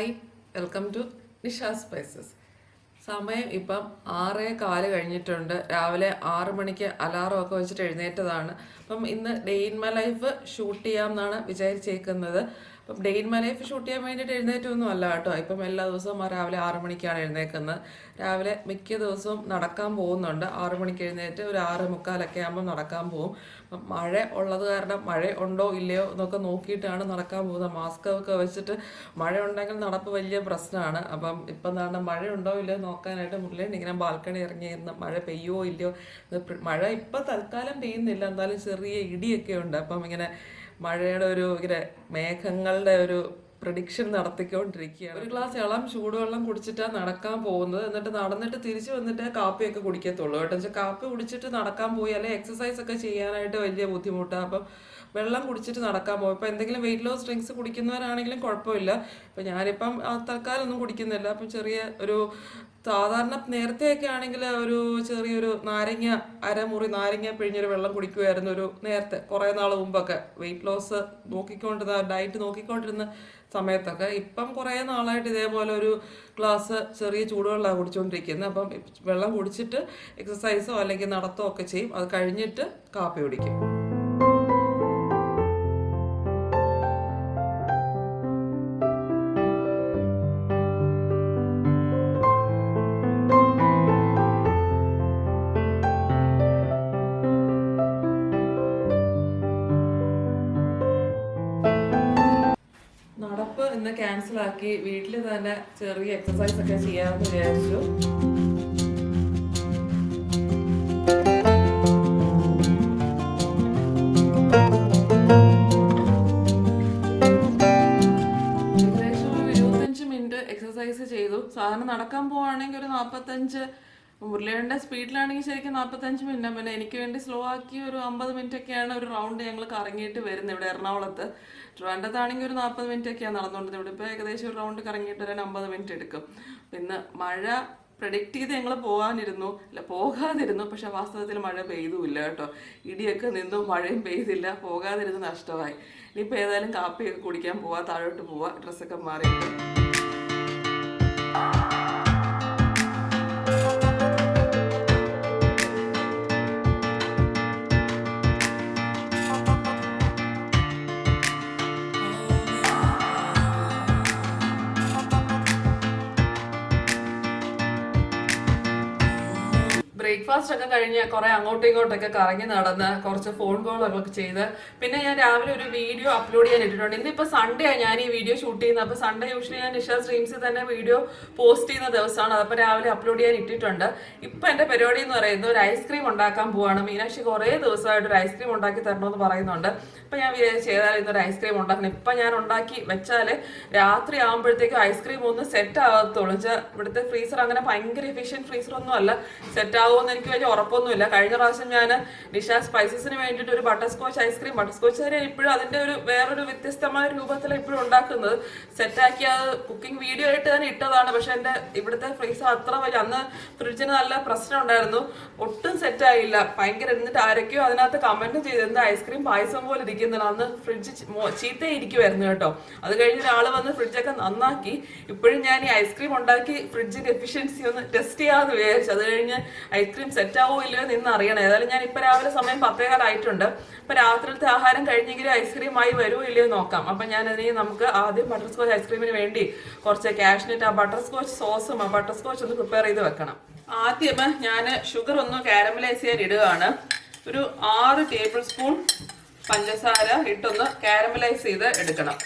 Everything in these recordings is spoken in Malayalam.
Hi, welcome to Nisha spices. സമയം ഇപ്പം 6:15 കഴിഞ്ഞിട്ടുണ്ട്. രാവിലെ 6 മണിക്ക് അലാറം ഒക്കെ വെച്ചിട്ട് എഴുന്നേറ്റതാണ്. അപ്പം ഇന്ന് day in my life shoot ചെയ്യാമെന്നാണ് വിചാരിച്ചേക്കുന്നത്. അപ്പം day in my life shoot ചെയ്യാൻ വേണ്ടിയിട്ട് എഴുന്നേറ്റൊന്നും അല്ല കേട്ടോ. ഇപ്പം എല്ലാ ദിവസവും രാവിലെ 6 മണിക്കാണ് എഴുന്നേക്കുന്നത്. രാവിലെ മിക്ക ദിവസവും നടക്കാൻ പോകുന്നുണ്ട്. 6 മണിക്ക് എഴുന്നേറ്റ് ഒരു 6:45 ആകുമ്പോൾ നടക്കാൻ പോകും. അപ്പം മഴ ഉള്ളത് കാരണം മഴ ഉണ്ടോ ഇല്ലയോ എന്നൊക്കെ നോക്കിയിട്ടാണ് നടക്കാൻ പോകുന്നത്. മാസ്ക് ഒക്കെ വെച്ചിട്ട് മഴ ഉണ്ടെങ്കിൽ നടപ്പ് വലിയ പ്രശ്നമാണ്. അപ്പം ഇപ്പം എന്താണ് മഴ ഉണ്ടോ ഇല്ലയോ നോക്കാനായിട്ട് മുരളിയുണ്ട് ഇങ്ങനെ ബാൽക്കണി ഇറങ്ങിയിരുന്ന് മഴ പെയ്യുമോ ഇല്ലയോ. മഴ ഇപ്പം തൽക്കാലം പെയ്യുന്നില്ല, എന്തായാലും ചെറിയ ഇടിയൊക്കെ ഉണ്ട്. അപ്പം ഇങ്ങനെ മഴയുടെ ഇങ്ങനെ മേഘങ്ങളുടെ പ്രഡിക്ഷൻ നടത്തിക്കൊണ്ടിരിക്കുകയാണ്. ഒരു ഗ്ലാസ് ഇളം ചൂടുവെള്ളം കുടിച്ചിട്ടാണ് നടക്കാൻ പോകുന്നത്. എന്നിട്ട് നടന്നിട്ട് തിരിച്ചു വന്നിട്ട് കാപ്പിയൊക്കെ കുടിക്കത്തുള്ളൂ കേട്ടോ. വെച്ചാൽ കാപ്പി കുടിച്ചിട്ട് നടക്കാൻ പോയി അല്ലെങ്കിൽ എക്സസൈസ് ഒക്കെ ചെയ്യാനായിട്ട് വലിയ ബുദ്ധിമുട്ടാണ്. അപ്പം വെള്ളം കുടിച്ചിട്ട് നടക്കാൻ പോകും. ഇപ്പം എന്തെങ്കിലും വെയിറ്റ് ലോസ് ഡ്രിങ്ക്സ് കുടിക്കുന്നവരാണെങ്കിലും കുഴപ്പമില്ല. ഇപ്പം ഞാനിപ്പം തൽക്കാലം ഒന്നും കുടിക്കുന്നില്ല. അപ്പം ചെറിയ സാധാരണ നേരത്തെയൊക്കെ ആണെങ്കിൽ ചെറിയൊരു നാരങ്ങ, അരമുറി നാരങ്ങ പിഴിഞ്ഞൊരു വെള്ളം കുടിക്കുമായിരുന്നു നേരത്തെ കുറേ നാൾ മുമ്പൊക്കെ, വെയിറ്റ് ലോസ് ഡയറ്റ് നോക്കിക്കൊണ്ടിരുന്ന സമയത്തൊക്കെ. ഇപ്പം കുറേ നാളായിട്ട് ഇതേപോലെ ഒരു ഗ്ലാസ് ചെറിയ ചൂടുവെള്ളമാണ് കുടിച്ചുകൊണ്ടിരിക്കുന്നത്. അപ്പം വെള്ളം കുടിച്ചിട്ട് എക്സസൈസോ അല്ലെങ്കിൽ നടത്തോ ഒക്കെ ചെയ്യും. അത് കഴിഞ്ഞിട്ട് കാപ്പി കുടിക്കും. നടപ്പ് ഇന്ന് ക്യാൻസലാക്കി വീട്ടിൽ തന്നെ ചെറിയ എക്സസൈസ് ഒക്കെ ചെയ്യാമെന്ന് വിചാരിച്ചു. ഏകദേശം ഒരു 25 മിനിറ്റ് എക്സസൈസ് ചെയ്തു. സാധാരണ നടക്കാൻ പോവാണെങ്കിൽ ഒരു 45, മുരളിയുടെ സ്പീഡിലാണെങ്കിൽ ശരിക്കും 45 മിനിറ്റ്. പിന്നെ എനിക്ക് വേണ്ടി സ്ലോ ആക്കി ഒരു 50 മിനിറ്റ് ഒക്കെയാണ് ഒരു റൗണ്ട് ഞങ്ങൾ കറങ്ങിയിട്ട് വരുന്നത്. ഇവിടെ എറണാകുളത്ത്, ട്രിവാൻഡ്രത്താണെങ്കിൽ ഒരു 40 മിനിറ്റ് ഒക്കെയാണ് നടന്നുകൊണ്ടിരുന്നത്. ഇവിടെ ഇപ്പോൾ ഏകദേശം ഒരു റൗണ്ട് കറങ്ങിയിട്ട് ഒരു 50 മിനിറ്റ് എടുക്കും. പിന്നെ മഴ പ്രഡിക്റ്റ് ചെയ്ത് ഞങ്ങൾ പോകാതിരുന്നു. പക്ഷെ വാസ്തവത്തിൽ മഴ പെയ്തുമില്ല കേട്ടോ. ഇടിയൊക്കെ നിന്നു, മഴയും പെയ്തില്ല. പോകാതിരുന്ന് നഷ്ടമായി. ഇനിയിപ്പോൾ ഏതായാലും കാപ്പിയൊക്കെ കുടിക്കാൻ പോവാം, താഴോട്ട് പോവാം, ഡ്രസ്സൊക്കെ മാറിയിട്ട്. ബ്രേക്ക്ഫാസ്റ്റ് ഒക്കെ കഴിഞ്ഞ് കുറെ അങ്ങോട്ടും ഇങ്ങോട്ടൊക്കെ കറങ്ങി നടന്ന് കുറച്ച് ഫോൺ കോളൊക്കെ ചെയ്ത് പിന്നെ ഞാൻ രാവിലെ ഒരു വീഡിയോ അപ്ലോഡ് ചെയ്യാൻ ഇട്ടിട്ടുണ്ട്. ഇന്നിപ്പോൾ സൺഡേ ആണ് ഞാൻ ഈ വീഡിയോ ഷൂട്ട് ചെയ്യുന്നത്. അപ്പോൾ സൺഡേ യൂഷ്വലി ഞാൻ നിഷ സ്ട്രീംസിൽ തന്നെ വീഡിയോ പോസ്റ്റ് ചെയ്യുന്ന ദിവസമാണ്. അതപ്പോൾ രാവിലെ അപ്ലോഡ് ചെയ്യാൻ ഇട്ടിട്ടുണ്ട്. ഇപ്പം എൻ്റെ പരിപാടി എന്ന് പറയുന്നത് ഒരു ഐസ്ക്രീം ഉണ്ടാക്കാൻ പോവാണ്. മീനാക്ഷി കുറേ ദിവസമായിട്ട് ഒരു ഐസ്ക്രീം ഉണ്ടാക്കി തരണമെന്ന് പറയുന്നുണ്ട്. അപ്പം ഞാൻ വിചാരിച്ചു ചെയ്താൽ ഇന്നൊരു ഐസ്ക്രീം ഉണ്ടാക്കണം. ഇപ്പം ഞാൻ ഉണ്ടാക്കി വെച്ചാൽ രാത്രി ആകുമ്പോഴത്തേക്കും ഐസ്ക്രീം ഒന്ന് സെറ്റ് ആകത്തുള്ളൂ. വെച്ചാൽ ഇവിടുത്തെ ഫ്രീസർ അങ്ങനെ ഭയങ്കര എഫിഷ്യൻറ്റ് ഫ്രീസറൊന്നും അല്ല. സെറ്റ് ആകുമെന്ന് എനിക്ക് വലിയ ഉറപ്പൊന്നുമില്ല. കഴിഞ്ഞ പ്രാവശ്യം ഞാൻ നിഷ സ്പൈസസിന് വേണ്ടിയിട്ട് ഒരു butter scotch ice cream, butter scotch തന്നെ ഇപ്പോഴും അതിൻ്റെ വേറൊരു വ്യത്യസ്തമായ രൂപത്തിൽ ഇപ്പോഴും ഉണ്ടാക്കുന്നത്, സെറ്റാക്കി അത് കുക്കിംഗ് വീഡിയോ ആയിട്ട് തന്നെ ഇട്ടതാണ്. പക്ഷെ എൻ്റെ ഇവിടുത്തെ ഫ്രീസർ അത്ര വലിയ, അന്ന് ഫ്രിഡ്ജിന് നല്ല പ്രശ്നം ഉണ്ടായിരുന്നു, ഒട്ടും സെറ്റായില്ല. ഭയങ്കര എന്നിട്ട് ആരൊക്കെയോ അതിനകത്ത് കമന്റ് ചെയ്ത് എന്താ ഐസ്ക്രീം പായസം പോലെ ഇരിക്കുന്നില്ല. അന്ന് ഫ്രിഡ്ജ് ചീത്തയിരിക്കുമായിരുന്നു കേട്ടോ. അത് കഴിഞ്ഞ് ഒരാൾ വന്ന് ഫ്രിഡ്ജൊക്കെ നന്നാക്കി. ഇപ്പോഴും ഞാൻ ഈ ഐസ്ക്രീം ഉണ്ടാക്കി ഫ്രിഡ്ജിന്റെ എഫിഷ്യൻസി ഒന്ന് ടെസ്റ്റ് ചെയ്യാമെന്ന് വിചാരിച്ചു. അത് കഴിഞ്ഞ് ഐസ്ക്രീം സെറ്റ് ആവോ ഇല്ലയോ എന്ന് അറിയണം. ഏതായാലും ഞാൻ ഇപ്പൊ രാവിലെ സമയം 10:15 ആയിട്ടുണ്ട്. അപ്പൊ രാത്രിയിലത്തെ ആഹാരം കഴിഞ്ഞെങ്കിലും ഐസ്ക്രീം ആയി വരുമോ ഇല്ലയോ നോക്കാം. അപ്പൊ ഞാൻ നമുക്ക് ആദ്യം ബട്ടർ സ്കോച്ച് ഐസ്ക്രീമിന് വേണ്ടി കുറച്ച് കാഷ്നട്ട്, ആ ബട്ടർ സ്കോച്ച് സോസും ആ ബട്ടർ സ്കോച്ച് ഒന്ന് പ്രിപ്പയർ ചെയ്ത് വെക്കണം. ആദ്യം ഞാൻ ഷുഗർ ഒന്ന് കാരമലൈസ് ചെയ്യാൻ ഇടുകയാണ്. ഒരു 6 ടേബിൾ സ്പൂൺ പഞ്ചസാര ഇട്ടൊന്ന് കാരമലൈസ് ചെയ്ത് എടുക്കണം.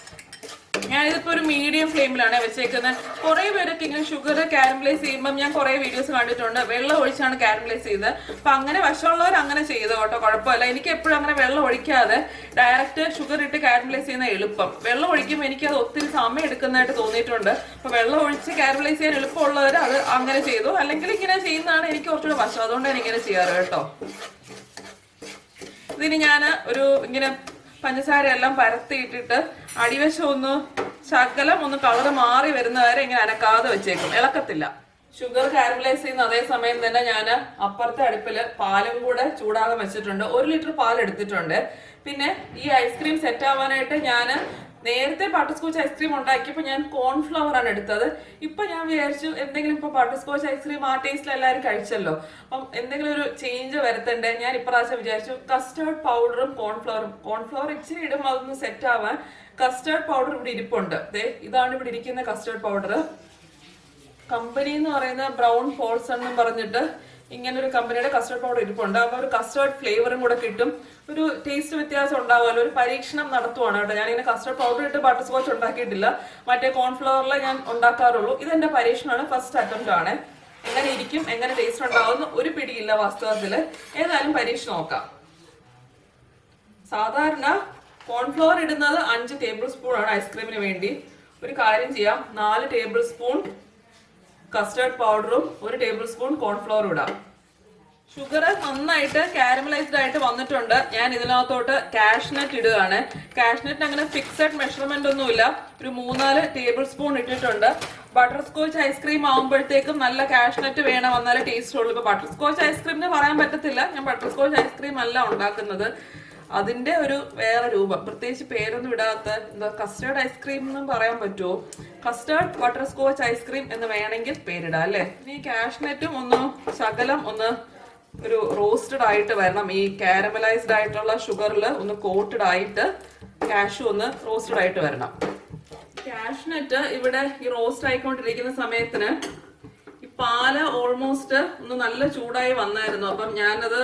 ഞാനിതിപ്പോൾ ഒരു മീഡിയം ഫ്ലെയിമിലാണ് വെച്ചേക്കുന്നത്. കുറേ പേരൊക്കെ ഇങ്ങനെ ഷുഗർ കാരമലൈസ് ചെയ്യുമ്പം ഞാൻ കുറേ വീഡിയോസ് കണ്ടിട്ടുണ്ട്, വെള്ളം ഒഴിച്ചാണ് കാരമലൈസ് ചെയ്തത്. അപ്പം അങ്ങനെ വശമുള്ളവർ അങ്ങനെ ചെയ്തോ കേട്ടോ, കുഴപ്പമില്ല. എനിക്ക് എപ്പോഴും അങ്ങനെ വെള്ളം ഒഴിക്കാതെ ഡയറക്റ്റ് ഷുഗർ ഇട്ട് കാരമലൈസ് ചെയ്യുന്ന എളുപ്പം. വെള്ളം ഒഴിക്കുമ്പോൾ എനിക്കത് ഒത്തിരി സമയം എടുക്കുന്നതായിട്ട് തോന്നിയിട്ടുണ്ട്. അപ്പോൾ വെള്ളം ഒഴിച്ച് കാരമലൈസ് ചെയ്യാൻ എളുപ്പമുള്ളവർ അത് അങ്ങനെ ചെയ്തു. അല്ലെങ്കിൽ ഇങ്ങനെ ചെയ്യുന്നതാണ് എനിക്ക് കുറച്ചുകൂടെ വശം, അതുകൊണ്ടാണ് ഇങ്ങനെ ചെയ്യാറ് കേട്ടോ. ഇതിന് ഞാൻ ഇങ്ങനെ പഞ്ചസാര എല്ലാം പരത്തിയിട്ടിട്ട് അടിവശം ഒന്ന് ശകലം ഒന്ന് കളർ മാറി വരുന്നവരെ ഇങ്ങനെ അനക്കാതെ വെച്ചേക്കും, ഇളക്കത്തില്ല. ഷുഗർ കാരമലൈസ് ചെയ്യുന്ന അതേ സമയം തന്നെ ഞാൻ അപ്പുറത്തെ അടുപ്പിൽ പാലും കൂടെ ചൂടാകാൻ വെച്ചിട്ടുണ്ട്. 1 ലിറ്റർ പാൽ എടുത്തിട്ടുണ്ട്. പിന്നെ ഈ ഐസ്ക്രീം സെറ്റ് ആവാനായിട്ട് ഞാൻ നേരത്തെ ബട്ടർസ്കോച്ച് ഐസ്ക്രീം ഉണ്ടാക്കിയപ്പോൾ ഞാൻ കോൺഫ്ലവർ ആണ് എടുത്തത്. ഇപ്പൊ ഞാൻ വിചാരിച്ചു എന്തെങ്കിലും ഇപ്പൊ ബട്ടർസ്കോച്ച് ഐസ്ക്രീം ആ ടേസ്റ്റിൽ എല്ലാവരും കഴിച്ചല്ലോ, അപ്പം എന്തെങ്കിലും ഒരു ചേഞ്ച് വരുത്തണ്ടേ. ഞാൻ ഇപ്രാവശ്യം വിചാരിച്ചു കസ്റ്റേർഡ് പൗഡറും കോൺഫ്ലവർ ഇച്ചിരി ഇടുമ്പോൾ അതൊന്ന് സെറ്റ് ആവാൻ കസ്റ്റേർഡ് പൗഡർ ഇവിടെ ഇരിപ്പുണ്ട്. ഇതാണ് ഇവിടെ ഇരിക്കുന്ന കസ്റ്റേർഡ് പൗഡർ. കമ്പനി എന്ന് പറയുന്ന ബ്രൗൺ ഫോൾസ് എന്നും പറഞ്ഞിട്ട് ഇങ്ങനെ ഒരു കമ്പനിയുടെ കസ്റ്റേർഡ് പൗഡർ ഇരിപ്പുണ്ട്. അപ്പൊ ഒരു കസ്റ്റേർഡ് ഫ്ലേവറും കൂടെ കിട്ടും, ഒരു ടേസ്റ്റ് വ്യത്യാസം ഉണ്ടാവുമല്ലോ. ഒരു പരീക്ഷണം നടത്തുവാണ് കേട്ടോ. ഞാനിങ്ങനെ കസ്റ്റേർഡ് പൗഡർ ഇട്ട് ബട്ടർസ്കോച്ച് ഉണ്ടാക്കിയിട്ടില്ല, മറ്റേ കോൺഫ്ലവറിൽ ഞാൻ ഉണ്ടാക്കാറുള്ളൂ. ഇതെന്റെ പരീക്ഷണമാണ്, ഫസ്റ്റ് അറ്റംപ്റ്റ് ആണ്. എങ്ങനെ ഇരിക്കും, എങ്ങനെ ടേസ്റ്റ് ഉണ്ടാവുമെന്ന് ഒരു പിടിയില്ല വാസ്തവത്തില്. ഏതായാലും പരീക്ഷ നോക്കാം. സാധാരണ കോൺഫ്ലവർ ഇടുന്നത് 5 ടേബിൾ സ്പൂൺ ആണ് ഐസ്ക്രീമിന് വേണ്ടി. ഒരു കാര്യം ചെയ്യാം, 4 ടേബിൾ സ്പൂൺ കസ്റ്റേർഡ് പൗഡറും 1 ടേബിൾ സ്പൂൺ കോൺഫ്ലവറും ഇടാം. ഷുഗർ നന്നായിട്ട് കാരമലൈസ്ഡ് ആയിട്ട് വന്നിട്ടുണ്ട്. ഞാൻ ഇതിനകത്തോട്ട് കാഷ്നട്ട് ഇടുകയാണ്. കാഷ്നട്ടിന് അങ്ങനെ ഫിക്സഡ് മെഷർമെന്റ് ഒന്നുമില്ല, ഒരു 3-4 ടേബിൾ സ്പൂൺ ഇട്ടിട്ടുണ്ട്. ബട്ടർസ്കോച്ച് ഐസ്ക്രീം ആകുമ്പോഴത്തേക്കും നല്ല കാഷ്നട്ട് വേണം, എന്നാലേ ടേസ്റ്റ് ഉള്ളൂ. ഇപ്പൊ ബട്ടർസ്കോച്ച് ഐസ്ക്രീമിന് പറയാൻ പറ്റത്തില്ല, ഞാൻ ബട്ടർസ്കോച്ച് ഐസ്ക്രീം അല്ല ഉണ്ടാക്കുന്നത്, അതിന്റെ ഒരു വേറെ രൂപം. പ്രത്യേകിച്ച് പേരൊന്നും ഇടാത്ത എന്താ കസ്റ്റേർഡ് ഐസ്ക്രീം എന്നും പറയാൻ പറ്റുമോ, കസ്റ്റേർഡ് ബട്ടർസ്കോച്ച് ഐസ്ക്രീം എന്ന് വേണമെങ്കിൽ പേരിടാം അല്ലേ. ഈ കാഷ്നറ്റും ഒന്ന് ശകലം ഒന്ന് ഒരു റോസ്റ്റഡ് ആയിട്ട് വരണം. ഈ കാരമലൈസ്ഡ് ആയിട്ടുള്ള ഷുഗറിൽ ഒന്ന് കോട്ടഡ് ആയിട്ട് കാഷു ഒന്ന് റോസ്റ്റഡ് ആയിട്ട് വരണം. കാഷ്നട്ട് ഇവിടെ ഈ റോസ്റ്റ് ആയിക്കൊണ്ടിരിക്കുന്ന സമയത്തിന് ഈ പാല് ഓൾമോസ്റ്റ് ഒന്ന് നല്ല ചൂടായി വന്നായിരുന്നു. അപ്പം ഞാനത്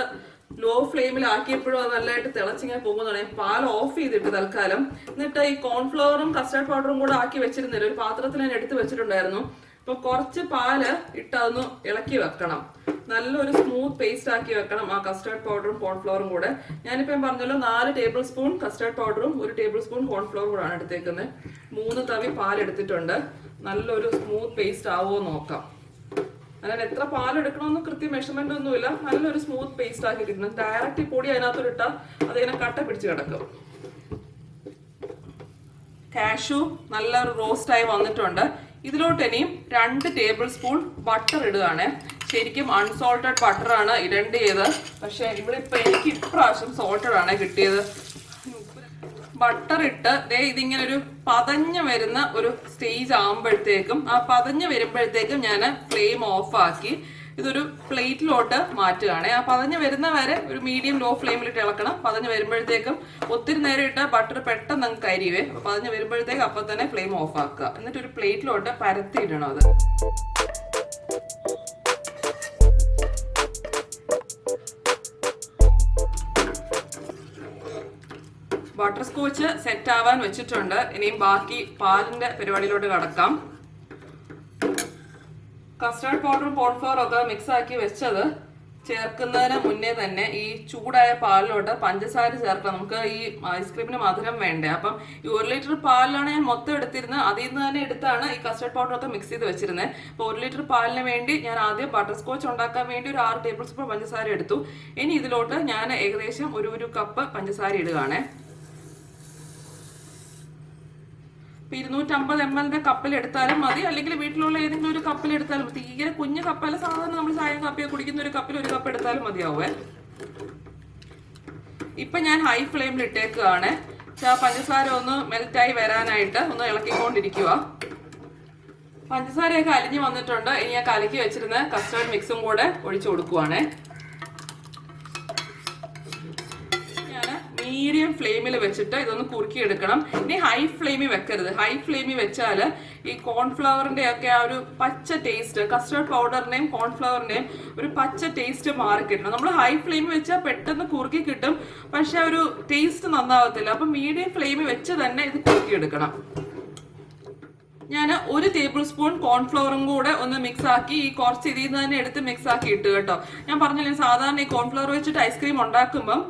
ലോ ഫ്ലെയിമിൽ ആക്കിയപ്പോഴും അത് നല്ലതായിട്ട് തിളച്ചിങ്ങനെ പോകുന്നതാണ്. പാൽ ഓഫ് ചെയ്തിട്ട് തൽക്കാലം, എന്നിട്ട് ഈ കോൺഫ്ലവറും കസ്റ്റേർഡ് പൗഡറും കൂടെ ആക്കി വെച്ചിരുന്നില്ല, ഒരു പാത്രത്തിൽ ഞാൻ എടുത്ത് വെച്ചിട്ടുണ്ടായിരുന്നു. അപ്പൊ കുറച്ച് പാല് ഇട്ട് അതൊന്ന് ഇളക്കി വെക്കണം, നല്ലൊരു സ്മൂത്ത് പേസ്റ്റ് ആക്കി വെക്കണം ആ കസ്റ്റേർഡ് പൗഡറും കോൺഫ്ലവറും കൂടെ. ഞാനിപ്പോ പറഞ്ഞല്ലോ 4 ടേബിൾ സ്പൂൺ കസ്റ്റേർഡ് പൗഡറും 1 ടേബിൾ സ്പൂൺ കോൺഫ്ലവറും കൂടെ ആണ് എടുത്തേക്കുന്നത്. 3 തവി പാൽ എടുത്തിട്ടുണ്ട്. നല്ലൊരു സ്മൂത്ത് പേസ്റ്റ് ആവുമോ നോക്കാം. അങ്ങനെ എത്ര പാലെടുക്കണമെന്ന് കൃത്യ മെഷർമെന്റ് ഒന്നുമില്ല, നല്ലൊരു സ്മൂത്ത് പേസ്റ്റ് ആക്കി കിട്ടണം. ഡയറക്റ്റ് ഈ പൊടി അതിനകത്തോട്ട് ഇട്ടാൽ അതിങ്ങനെ കട്ട പിടിച്ച് കിടക്കും. കാഷു നല്ലൊരു റോസ്റ്റ് ആയി വന്നിട്ടുണ്ട്. ഇതിലോട്ട് ഇനിയും 2 ടേബിൾ സ്പൂൺ ബട്ടർ ഇടുകയാണ്. ശരിക്കും അൺസോൾട്ടഡ് ബട്ടറാണ് ഇടേണ്ടത്, പക്ഷെ ഇവിടെ ഇപ്പൊ എനിക്ക് ഇപ്രാവശ്യം സോൾട്ടഡ് ആണ് കിട്ടിയത്. ബട്ടർ ഇട്ട് ഇതിങ്ങനെ ഒരു പതഞ്ഞ് വരുന്ന ഒരു സ്റ്റേജ് ആകുമ്പോഴത്തേക്കും, ആ പതഞ്ഞ് വരുമ്പോഴത്തേക്കും ഞാൻ ഫ്ലെയിം ഓഫ് ആക്കി ഇതൊരു പ്ലേറ്റിലോട്ട് മാറ്റുകയാണ്. ആ പതഞ്ഞ് വരുന്ന വരെ ഒരു മീഡിയം ലോ ഫ്ലെയിമിലിട്ട് ഇളക്കണം. പതഞ്ഞ് വരുമ്പോഴത്തേക്കും ഒത്തിരി നേരം ഇട്ട ബട്ടർ പെട്ടെന്ന് അങ്ങ് കരിവേ. അപ്പൊ പതഞ്ഞ് വരുമ്പോഴത്തേക്കും അപ്പം തന്നെ ഫ്ലെയിം ഓഫ് ആക്കുക. എന്നിട്ട് ഒരു പ്ലേറ്റിലോട്ട് പരത്തിയിടണം അത്. ബട്ടർ സ്കോച്ച് സെറ്റ് ആവാൻ വെച്ചിട്ടുണ്ട്. ഇനിയും ബാക്കി പാലിന്റെ പരിപാടിയിലോട്ട് കടക്കാം. കസ്റ്റേർഡ് പൗഡറും കോൺഫ്ലവറും ഒക്കെ മിക്സ് ആക്കി വെച്ചത് ചേർക്കുന്നതിന് മുന്നേ തന്നെ ഈ ചൂടായ പാലിലോട്ട് പഞ്ചസാര ചേർക്കണം. നമുക്ക് ഈ ഐസ്ക്രീമിന് മധുരം വേണ്ടേ. അപ്പം ഈ 1 ലിറ്റർ പാലിലാണ് ഞാൻ മൊത്തം എടുത്തിരുന്നത്. അതിൽ നിന്ന് തന്നെ എടുത്താണ് ഈ കസ്റ്റേർഡ് പൗഡർ ഒക്കെ മിക്സ് ചെയ്ത് വെച്ചിരുന്നത്. അപ്പോൾ 1 ലിറ്റർ പാലിന് വേണ്ടി ഞാൻ ആദ്യം ബട്ടർ സ്കോച്ച് ഉണ്ടാക്കാൻ വേണ്ടി ഒരു 6 ടേബിൾ സ്പൂൺ പഞ്ചസാര എടുത്തു. ഇനി ഇതിലോട്ട് ഞാൻ ഏകദേശം ഒരു കപ്പ് പഞ്ചസാര ഇടുകയാണ്. 250 ml കപ്പിൽ എടുത്താലും മതി, അല്ലെങ്കിൽ വീട്ടിലുള്ള ഏതെങ്കിലും ഒരു കപ്പിൽ എടുത്താലും മതി. തീരെ കുഞ്ഞു കപ്പല്ല, സാധാരണ നമ്മൾ ചായ കാപ്പിയൊക്കെ കുടിക്കുന്ന ഒരു കപ്പിൽ 1 കപ്പ് എടുത്താലും മതിയാവേ. ഇപ്പൊ ഞാൻ ഹൈ ഫ്ലെയിമിൽ ഇട്ടേക്കുകയാണ്. പഞ്ചസാര ഒന്ന് മെൽറ്റായി വരാനായിട്ട് ഒന്ന് ഇളക്കിക്കൊണ്ടിരിക്കുക. പഞ്ചസാരയൊക്കെ അലിഞ്ഞു വന്നിട്ടുണ്ട്. ഇനി ഞാൻ കലക്കി വെച്ചിരുന്ന കസ്റ്റേർഡ് മിക്സും കൂടെ ഒഴിച്ചു കൊടുക്കുവാണ്. മീഡിയം ഫ്ലെയിമിൽ വെച്ചിട്ട് ഇതൊന്ന് കുറുക്കി എടുക്കണം. ഇനി ഹൈ ഫ്ലെയിമിൽ വെക്കരുത്. ഹൈ ഫ്ലെയിമിൽ വെച്ചാൽ ഈ കോൺഫ്ലവറിന്റെ ഒക്കെ ആ ഒരു പച്ച ടേസ്റ്റ്, കസ്റ്റേർഡ് പൗഡറിന്റെയും കോൺഫ്ലവറിന്റെയും ഒരു പച്ച ടേസ്റ്റ് മാറി കിട്ടണം. നമ്മൾ ഹൈ ഫ്ലെയിമിൽ വെച്ചാൽ പെട്ടെന്ന് കുറുക്കി കിട്ടും, പക്ഷെ ഒരു ടേസ്റ്റ് നന്നാവത്തില്ല. അപ്പൊ മീഡിയം ഫ്ലെയിമിൽ വെച്ച് തന്നെ ഇത് കുറുക്കി എടുക്കണം. ഞാൻ 1 ടേബിൾ സ്പൂൺ കോൺഫ്ലവറും കൂടെ ഒന്ന് മിക്സ് ആക്കി ഈ കുറച്ച് ഇതിൽ നിന്ന് തന്നെ എടുത്ത് മിക്സ് ആക്കി ഇട്ട് കേട്ടോ. ഞാൻ പറഞ്ഞില്ലേ, സാധാരണ ഈ കോൺഫ്ലവർ വെച്ചിട്ട് ഐസ്ക്രീം ഉണ്ടാക്കുമ്പം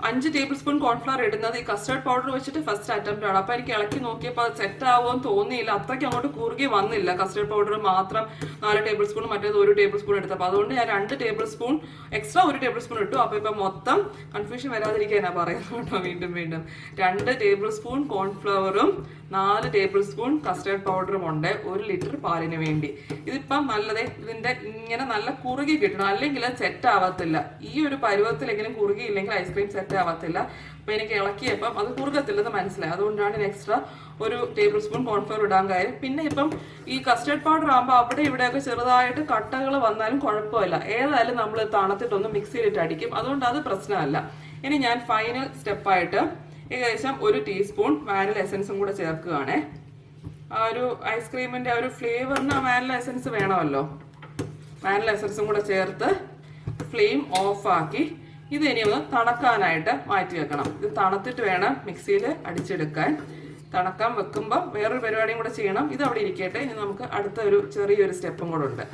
5 ടേബിൾ സ്പൂൺ കോൺഫ്ലവർ ഇടുന്നത് ഈ കസ്റ്റേർഡ് പൗഡർ വെച്ചിട്ട് ഫസ്റ്റ് അറ്റംപ്റ്റ് ആണ്. അപ്പൊ എനിക്ക് ഇളക്കി നോക്കിയപ്പോൾ അത് സെറ്റ് ആവുമെന്ന് തോന്നിയില്ല, അത്രയ്ക്ക് അങ്ങോട്ട് കുറുകി വന്നില്ല. കസ്റ്റേർഡ് പൗഡർ മാത്രം 4 ടേബിൾ സ്പൂൺ, മറ്റേത് 1 ടേബിൾ സ്പൂൺ എടുത്തപ്പോൾ അതുകൊണ്ട് ഞാൻ 2 table spoon extra 1 table spoon ഇട്ടു. അപ്പൊ ഇപ്പൊ മൊത്തം കൺഫ്യൂഷൻ വരാതിരിക്കാനാ പറയുന്നത് കേട്ടോ. വീണ്ടും 2 ടേബിൾ സ്പൂൺ കോൺഫ്ലവറും 4 ടേബിൾ സ്പൂൺ കസ്റ്റേർഡ് പൗഡറും ഉണ്ട് 1 ലിറ്റർ പാലിന് വേണ്ടി. ഇതിപ്പം നല്ലതേ ഇതിന്റെ ഇങ്ങനെ നല്ല കുറുകി കിട്ടണം, അല്ലെങ്കിൽ സെറ്റ് ആവത്തില്ല. ഈ ഒരു പരുവത്തിലെങ്കിലും കുറുകിയില്ലെങ്കിൽ ഐസ്ക്രീം സെറ്റ് ആവത്തില്ല. അപ്പോൾ എനിക്ക് ഇളക്കിയപ്പം അത് കുറുകത്തില്ലെന്ന് മനസ്സിലായി. അതുകൊണ്ടാണ് എക്സ്ട്രാ ഒരു ടേബിൾ സ്പൂൺ കോൺഫ്ലവർ ഇടാൻ കാര്യം. പിന്നെ ഇപ്പം ഈ കസ്റ്റർഡ് പൗഡർ ആകുമ്പോൾ അവിടെ ഇവിടെയൊക്കെ ചെറുതായിട്ട് കട്ടകൾ വന്നാലും കുഴപ്പമില്ല. ഏതായാലും നമ്മൾ തണുത്തിട്ടൊന്ന് മിക്സിയിലിട്ട് അടിക്കും, അതുകൊണ്ട് അത് പ്രശ്നമല്ല. ഇനി ഞാൻ ഫൈനൽ സ്റ്റെപ്പായിട്ട് ഏകദേശം 1 ടീസ്പൂൺ വാനില എസൻസും കൂടെ ചേർക്കുകയാണേ. ആ ഒരു ഐസ്ക്രീമിൻ്റെ ആ ഒരു ഫ്ലേവറിന് വാനില എസൻസ് വേണമല്ലോ. വാനില എസൻസും കൂടെ ചേർത്ത് ഫ്ലെയിം ഓഫാക്കി ഇത് ഇനി ഒന്ന് തണുക്കാനായിട്ട് മാറ്റി വെക്കണം. ഇത് തണുത്തിട്ട് വേണം മിക്സിയിൽ അടിച്ചെടുക്കാൻ. തണുക്കാൻ വെക്കുമ്പോൾ വേറൊരു പരിപാടിയും കൂടെ ചെയ്യണം. ഇത് അവിടെ ഇരിക്കട്ടെ. ഇനി നമുക്ക് അടുത്ത ഒരു ചെറിയൊരു സ്റ്റെപ്പും കൂടെ ഉണ്ട്.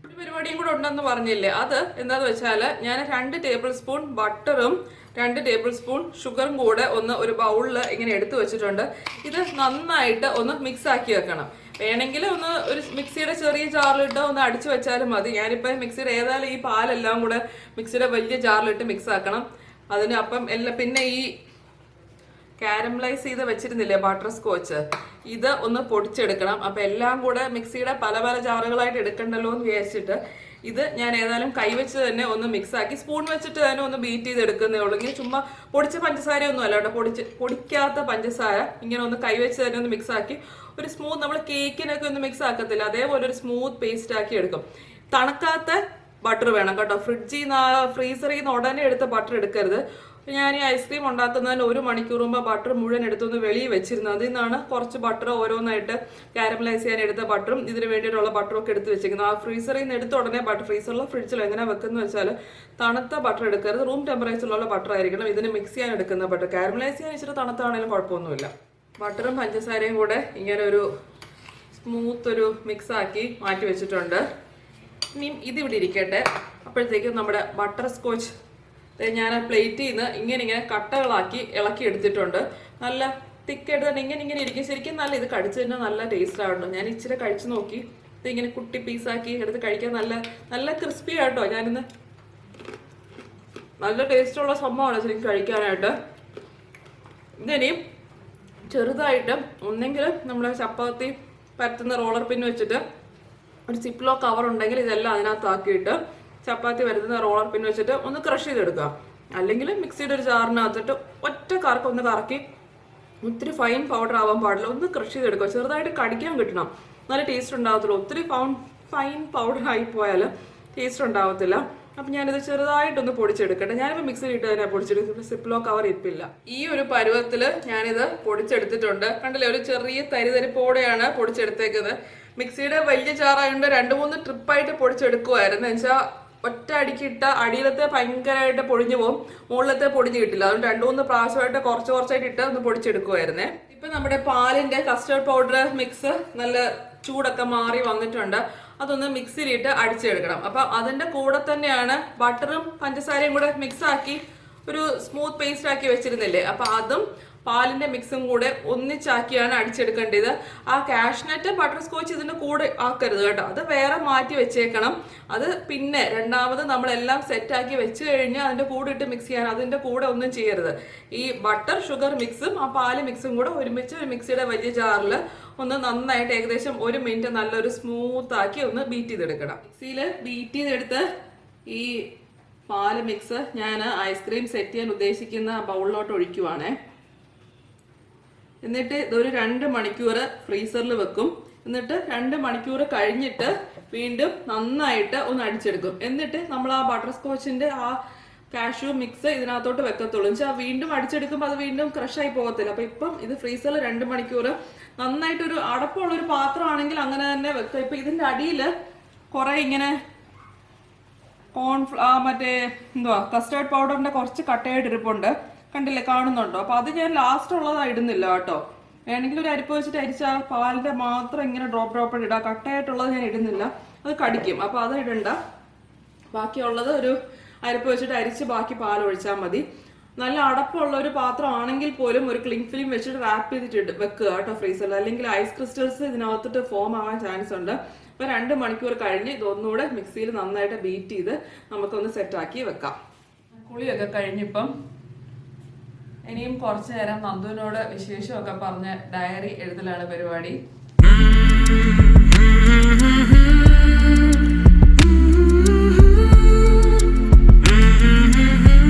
ഒരു പരിപാടിയും കൂടെ ഉണ്ടെന്ന് പറഞ്ഞില്ലേ, അത് എന്താന്ന് വെച്ചാൽ ഞാൻ 2 ടേബിൾ സ്പൂൺ ബട്ടറും 2 ടേബിൾ സ്പൂൺ ഷുഗറും കൂടെ ഒരു ബൗളിൽ ഇങ്ങനെ എടുത്തു വെച്ചിട്ടുണ്ട്. ഇത് നന്നായിട്ട് ഒന്ന് മിക്സ് ആക്കി വെക്കണം. വേണമെങ്കിൽ ഒരു മിക്സിയുടെ ചെറിയ ജാറിലിട്ട് ഒന്ന് അടിച്ചു വെച്ചാലും മതി. ഞാനിപ്പോൾ മിക്സിയുടെ ഏതായാലും ഈ പാലെല്ലാം കൂടെ മിക്സിയുടെ വലിയ ജാറിലിട്ട് മിക്സ് ആക്കണം. അതിന് അപ്പം എല്ലാം പിന്നെ ഈ കാരമലൈസ് ചെയ്ത് വെച്ചിരുന്നില്ലേ ബട്ടർ സ്കോച്ച്, ഇത് ഒന്ന് പൊടിച്ചെടുക്കണം. അപ്പം എല്ലാം കൂടെ മിക്സിയുടെ പല പല ജാറുകളായിട്ട് എടുക്കണ്ടല്ലോ എന്ന് വിചാരിച്ചിട്ട് ഇത് ഞാൻ ഏതായാലും കൈവച്ച് തന്നെ ഒന്ന് മിക്സ് ആക്കി സ്പൂൺ വെച്ചിട്ട് തന്നെ ഒന്ന് ബീറ്റ് ചെയ്തെടുക്കുന്നേ ഉള്ളൂ. ഇങ്ങനെ ചുമ്മാ പൊടിച്ച പഞ്ചസാരയൊന്നും അല്ല കേട്ടോ, പൊടിക്കാത്ത പഞ്ചസാര ഇങ്ങനെ ഒന്ന് കൈവച്ച് തന്നെ ഒന്ന് മിക്സ് ആക്കി ഒരു സ്മൂത്ത്, നമ്മൾ കേക്കിനൊക്കെ ഒന്ന് മിക്സ് ആക്കത്തില്ല അതേപോലെ ഒരു സ്മൂത്ത് പേസ്റ്റ് ആക്കി എടുക്കും. തണുക്കാത്ത ബട്ടർ വേണം കേട്ടോ. ഫ്രീസറിൽ നിന്ന് ഉടനെ എടുത്ത ബട്ടർ എടുക്കരുത്. ഞാൻ ഈ ഐസ്ക്രീം ഉണ്ടാക്കുന്നതിന് 1 മണിക്കൂർ മുമ്പ് ബട്ടർ മുഴുവൻ എടുത്തൊന്ന് വെളിയിൽ വെച്ചിരുന്നത്. അതിൽ നിന്നാണ് കുറച്ച് ബട്ടർ ഓരോന്നായിട്ട് കാരമലൈസ് ചെയ്യാൻ എടുത്ത ബട്ടറും ഇതിന് വേണ്ടിയിട്ടുള്ള ബട്ടറും ഒക്കെ എടുത്ത് വെച്ചിരിക്കുന്നത്. ആ ഫ്രീസറിൽ നിന്ന് എടുത്ത ഉടനെ ബട്ടർ ഫ്രീസറിലോ ഫ്രിഡ്ജിലോ എങ്ങനെ വെക്കുന്നത് വെച്ചാൽ തണുത്ത ബട്ടർ എടുക്കരുത്, റൂം ടെമ്പറേച്ചറിലുള്ള ബട്ടർ ആയിരിക്കണം ഇതിന് മിക്സ് ചെയ്യാൻ എടുക്കുന്ന ബട്ടർ. കാരമലൈസ് ചെയ്യാൻ ഇച്ചിരി തണുത്താണെങ്കിലും കുഴപ്പമൊന്നുമില്ല. ബട്ടറും പഞ്ചസാരയും കൂടെ ഇങ്ങനെ ഒരു സ്മൂത്ത് ഒരു മിക്സ് ആക്കി മാറ്റി വെച്ചിട്ടുണ്ട്. ഇനിയും ഇതിവിടെ ഇരിക്കട്ടെ. അപ്പോഴത്തേക്കും നമ്മുടെ ബട്ടർ സ്കോച്ച് ഞാൻ പ്ലേറ്റിൽ നിന്ന് ഇങ്ങനെ കട്ടകളാക്കി ഇളക്കി എടുത്തിട്ടുണ്ട്. നല്ല തിക്കായിട്ട് തന്നെ ഇങ്ങനെ ഇരിക്കും. ശരിക്കും നല്ല ഇത് കടിച്ചു തന്നെ നല്ല ടേസ്റ്റ് ആണല്ലോ. ഞാൻ ഇച്ചിരി കഴിച്ചു നോക്കി. ഇതിങ്ങനെ കുട്ടി പീസാക്കി എടുത്ത് കഴിക്കാൻ നല്ല ക്രിസ്പി ആയിട്ടോ. ഞാനിന്ന് നല്ല ടേസ്റ്റുള്ള സംഭവമാണ് ശരിക്കും കഴിക്കാനായിട്ട്. ഇതിനെയും ചെറുതായിട്ട് ഒന്നെങ്കിൽ നമ്മുടെ ചപ്പാത്തി പരത്തുന്ന റോളർ പിൻ വെച്ചിട്ട് ഒരു സിപ്ലോ കവർ ഉണ്ടെങ്കിൽ ഇതെല്ലാം അതിനകത്താക്കിയിട്ട് ചപ്പാത്തി വരുന്ന റോളർ പിൻ വെച്ചിട്ട് ഒന്ന് ക്രഷ് ചെയ്തെടുക്കുക. അല്ലെങ്കിൽ മിക്സിയുടെ ഒരു ജാറിനകത്തിട്ട് ഒറ്റ കറക്കം ഒന്ന് കറക്കി, ഒത്തിരി ഫൈൻ പൗഡർ ആവാൻ പാടില്ല, ഒന്ന് ക്രഷ് ചെയ്തെടുക്കുക. ചെറുതായിട്ട് കടിക്കാൻ കിട്ടണം, നല്ല ടേസ്റ്റ് ഉണ്ടാകത്തുള്ളൂ. ഒത്തിരി ഫൈൻ പൗഡർ ആയി പോയാൽ ടേസ്റ്റ് ഉണ്ടാവത്തില്ല. അപ്പം ഞാനിത് ചെറുതായിട്ടൊന്ന് പൊടിച്ചെടുക്കട്ടെ. ഞാനിപ്പോൾ മിക്സിയിൽ ഇട്ട് തന്നെ പൊടിച്ചെടുക്കും, സിപ്ലോ കവർ ഇപ്പില്ല. ഈ ഒരു പരുവത്തിൽ ഞാനിത് പൊടിച്ചെടുത്തിട്ടുണ്ട്. കണ്ടില്ലേ, ഒരു ചെറിയ തരിതരിപ്പോടെയാണ് പൊടിച്ചെടുത്തേക്കുന്നത്. മിക്സിയുടെ വലിയ ജാറായതുകൊണ്ട് 2-3 ട്രിപ്പായിട്ട് പൊടിച്ചെടുക്കുമായിരുന്നു. എന്നുവെച്ചാൽ ഒറ്റ അടിക്കിട്ട അടിയിലത്തെ ഭയങ്കരമായിട്ട് പൊടിഞ്ഞു പോകും, മുകളിലത്തെ പൊടിഞ്ഞു കിട്ടില്ല. അതുകൊണ്ട് 2-3 പ്രാവശ്യമായിട്ട് കുറച്ചായിട്ട് ഇട്ട് ഒന്ന് പൊടിച്ചെടുക്കുമായിരുന്നേ. ഇപ്പം നമ്മുടെ പാലിൻ്റെ കസ്റ്റർഡ് പൗഡർ മിക്സ് നല്ല ചൂടൊക്കെ മാറി വന്നിട്ടുണ്ട്. അതൊന്ന് മിക്സിയിലിട്ട് അടിച്ചെടുക്കണം. അപ്പം അതിൻ്റെ കൂടെ തന്നെയാണ് ബട്ടറും പഞ്ചസാരയും കൂടെ മിക്സാക്കി ഒരു സ്മൂത്ത് പേസ്റ്റ് ആക്കി വെച്ചിരുന്നില്ലേ, അപ്പം അതും പാലിൻ്റെ മിക്സും കൂടെ ഒന്നിച്ചാക്കിയാണ് അടിച്ചെടുക്കേണ്ടത്. ആ കാഷ്നട്ട് ബട്ടർ സ്കോച്ച് ഇതിൻ്റെ കൂടെ ആക്കരുത് കേട്ടോ, അത് വേറെ മാറ്റി വെച്ചേക്കണം. അത് പിന്നെ രണ്ടാമത് നമ്മളെല്ലാം സെറ്റാക്കി വെച്ച് കഴിഞ്ഞാൽ അതിൻ്റെ കൂടെ ഇട്ട് മിക്സ് ചെയ്യാൻ, അതിൻ്റെ കൂടെ ഒന്നും ചെയ്യരുത്. ഈ ബട്ടർ ഷുഗർ മിക്സും ആ പാല് മിക്സും കൂടെ ഒരുമിച്ച് ഒരു മിക്സിയുടെ വലിയ ജാറിൽ ഒന്ന് നന്നായിട്ട് ഏകദേശം 1 മിനിറ്റ് നല്ലൊരു സ്മൂത്ത് ആക്കി ഒന്ന് ബീറ്റ് ചെയ്തെടുക്കണം. മിക്സിയിൽ ബീറ്റ് ചെയ്തെടുത്ത് ഈ പാല് മിക്സ് ഞാൻ ഐസ്ക്രീം സെറ്റ് ചെയ്യാൻ ഉദ്ദേശിക്കുന്ന ബൗളിലോട്ട് ഒഴിക്കുവാണേ. എന്നിട്ട് ഇതൊരു 2 മണിക്കൂർ ഫ്രീസറിൽ വെക്കും. എന്നിട്ട് 2 മണിക്കൂർ കഴിഞ്ഞിട്ട് വീണ്ടും നന്നായിട്ട് ഒന്ന് അടിച്ചെടുക്കും. എന്നിട്ട് നമ്മൾ ആ ബട്ടർ സ്കോച്ചിൻ്റെ ആ കാഷ്യൂ മിക്സ് ഇതിനകത്തോട്ട് വെക്കത്തുള്ളൂ. എന്നുവെച്ചാൽ വീണ്ടും അടിച്ചെടുക്കുമ്പോൾ അത് വീണ്ടും ക്രഷായി പോകത്തില്ല. അപ്പം ഇപ്പം ഇത് ഫ്രീസറിൽ 2 മണിക്കൂർ നന്നായിട്ടൊരു അടപ്പുള്ളൊരു പാത്രമാണെങ്കിൽ അങ്ങനെ തന്നെ വെക്കുക. ഇപ്പം ഇതിൻ്റെ അടിയിൽ കുറേ ഇങ്ങനെ മറ്റേ കസ്റ്റേർഡ് പൗഡറിൻ്റെ കുറച്ച് കട്ടയായിട്ട് ഇരിപ്പുണ്ട്, കണ്ടില്ലേ, കാണുന്നുണ്ടോ? അപ്പോൾ അത് ഞാൻ ലാസ്റ്റ് ഉള്ളതാണ് ഇടുന്നില്ല കേട്ടോ. വേണമെങ്കിൽ ഒരു അരിപ്പ് വെച്ചിട്ട് അരിച്ചാൽ പാലിൻ്റെ മാത്രം ഇങ്ങനെ ഡ്രോപ്പ് ഇടാം. കട്ടയായിട്ടുള്ളത് ഞാൻ ഇടുന്നില്ല, അത് കടിക്കും. അപ്പോൾ അത് ഇടണ്ട. ബാക്കിയുള്ളത് ഒരു അരിപ്പ് വെച്ചിട്ട് അരിച്ച് ബാക്കി പാൽ ഒഴിച്ചാൽ മതി. നല്ല അടപ്പുള്ള ഒരു പാത്രം ആണെങ്കിൽ പോലും ഒരു ക്ലിംഗ് ഫിലിം വെച്ചിട്ട് റാപ്പ് ചെയ്തിട്ട് വെക്കുക കേട്ടോ ഫ്രീസറിൽ. അല്ലെങ്കിൽ ഐസ് ക്രിസ്റ്റൽസ് ഇതിനകത്തിട്ട് ഫോം ആവാൻ ചാൻസ് ഉണ്ട്. അപ്പോൾ 2 മണിക്കൂർ കഴിഞ്ഞ് ഇതൊന്നുകൂടെ മിക്സിയിൽ നന്നായിട്ട് ബീറ്റ് ചെയ്ത് നമുക്കൊന്ന് സെറ്റാക്കി വെക്കാം. കുളിയൊക്കെ കഴിഞ്ഞിപ്പം ഇനിയും കുറച്ചു നേരം നന്ദുവിനോട് വിശേഷമൊക്കെ പറഞ്ഞ് ഡയറി എഴുതലാണ് പരിപാടി.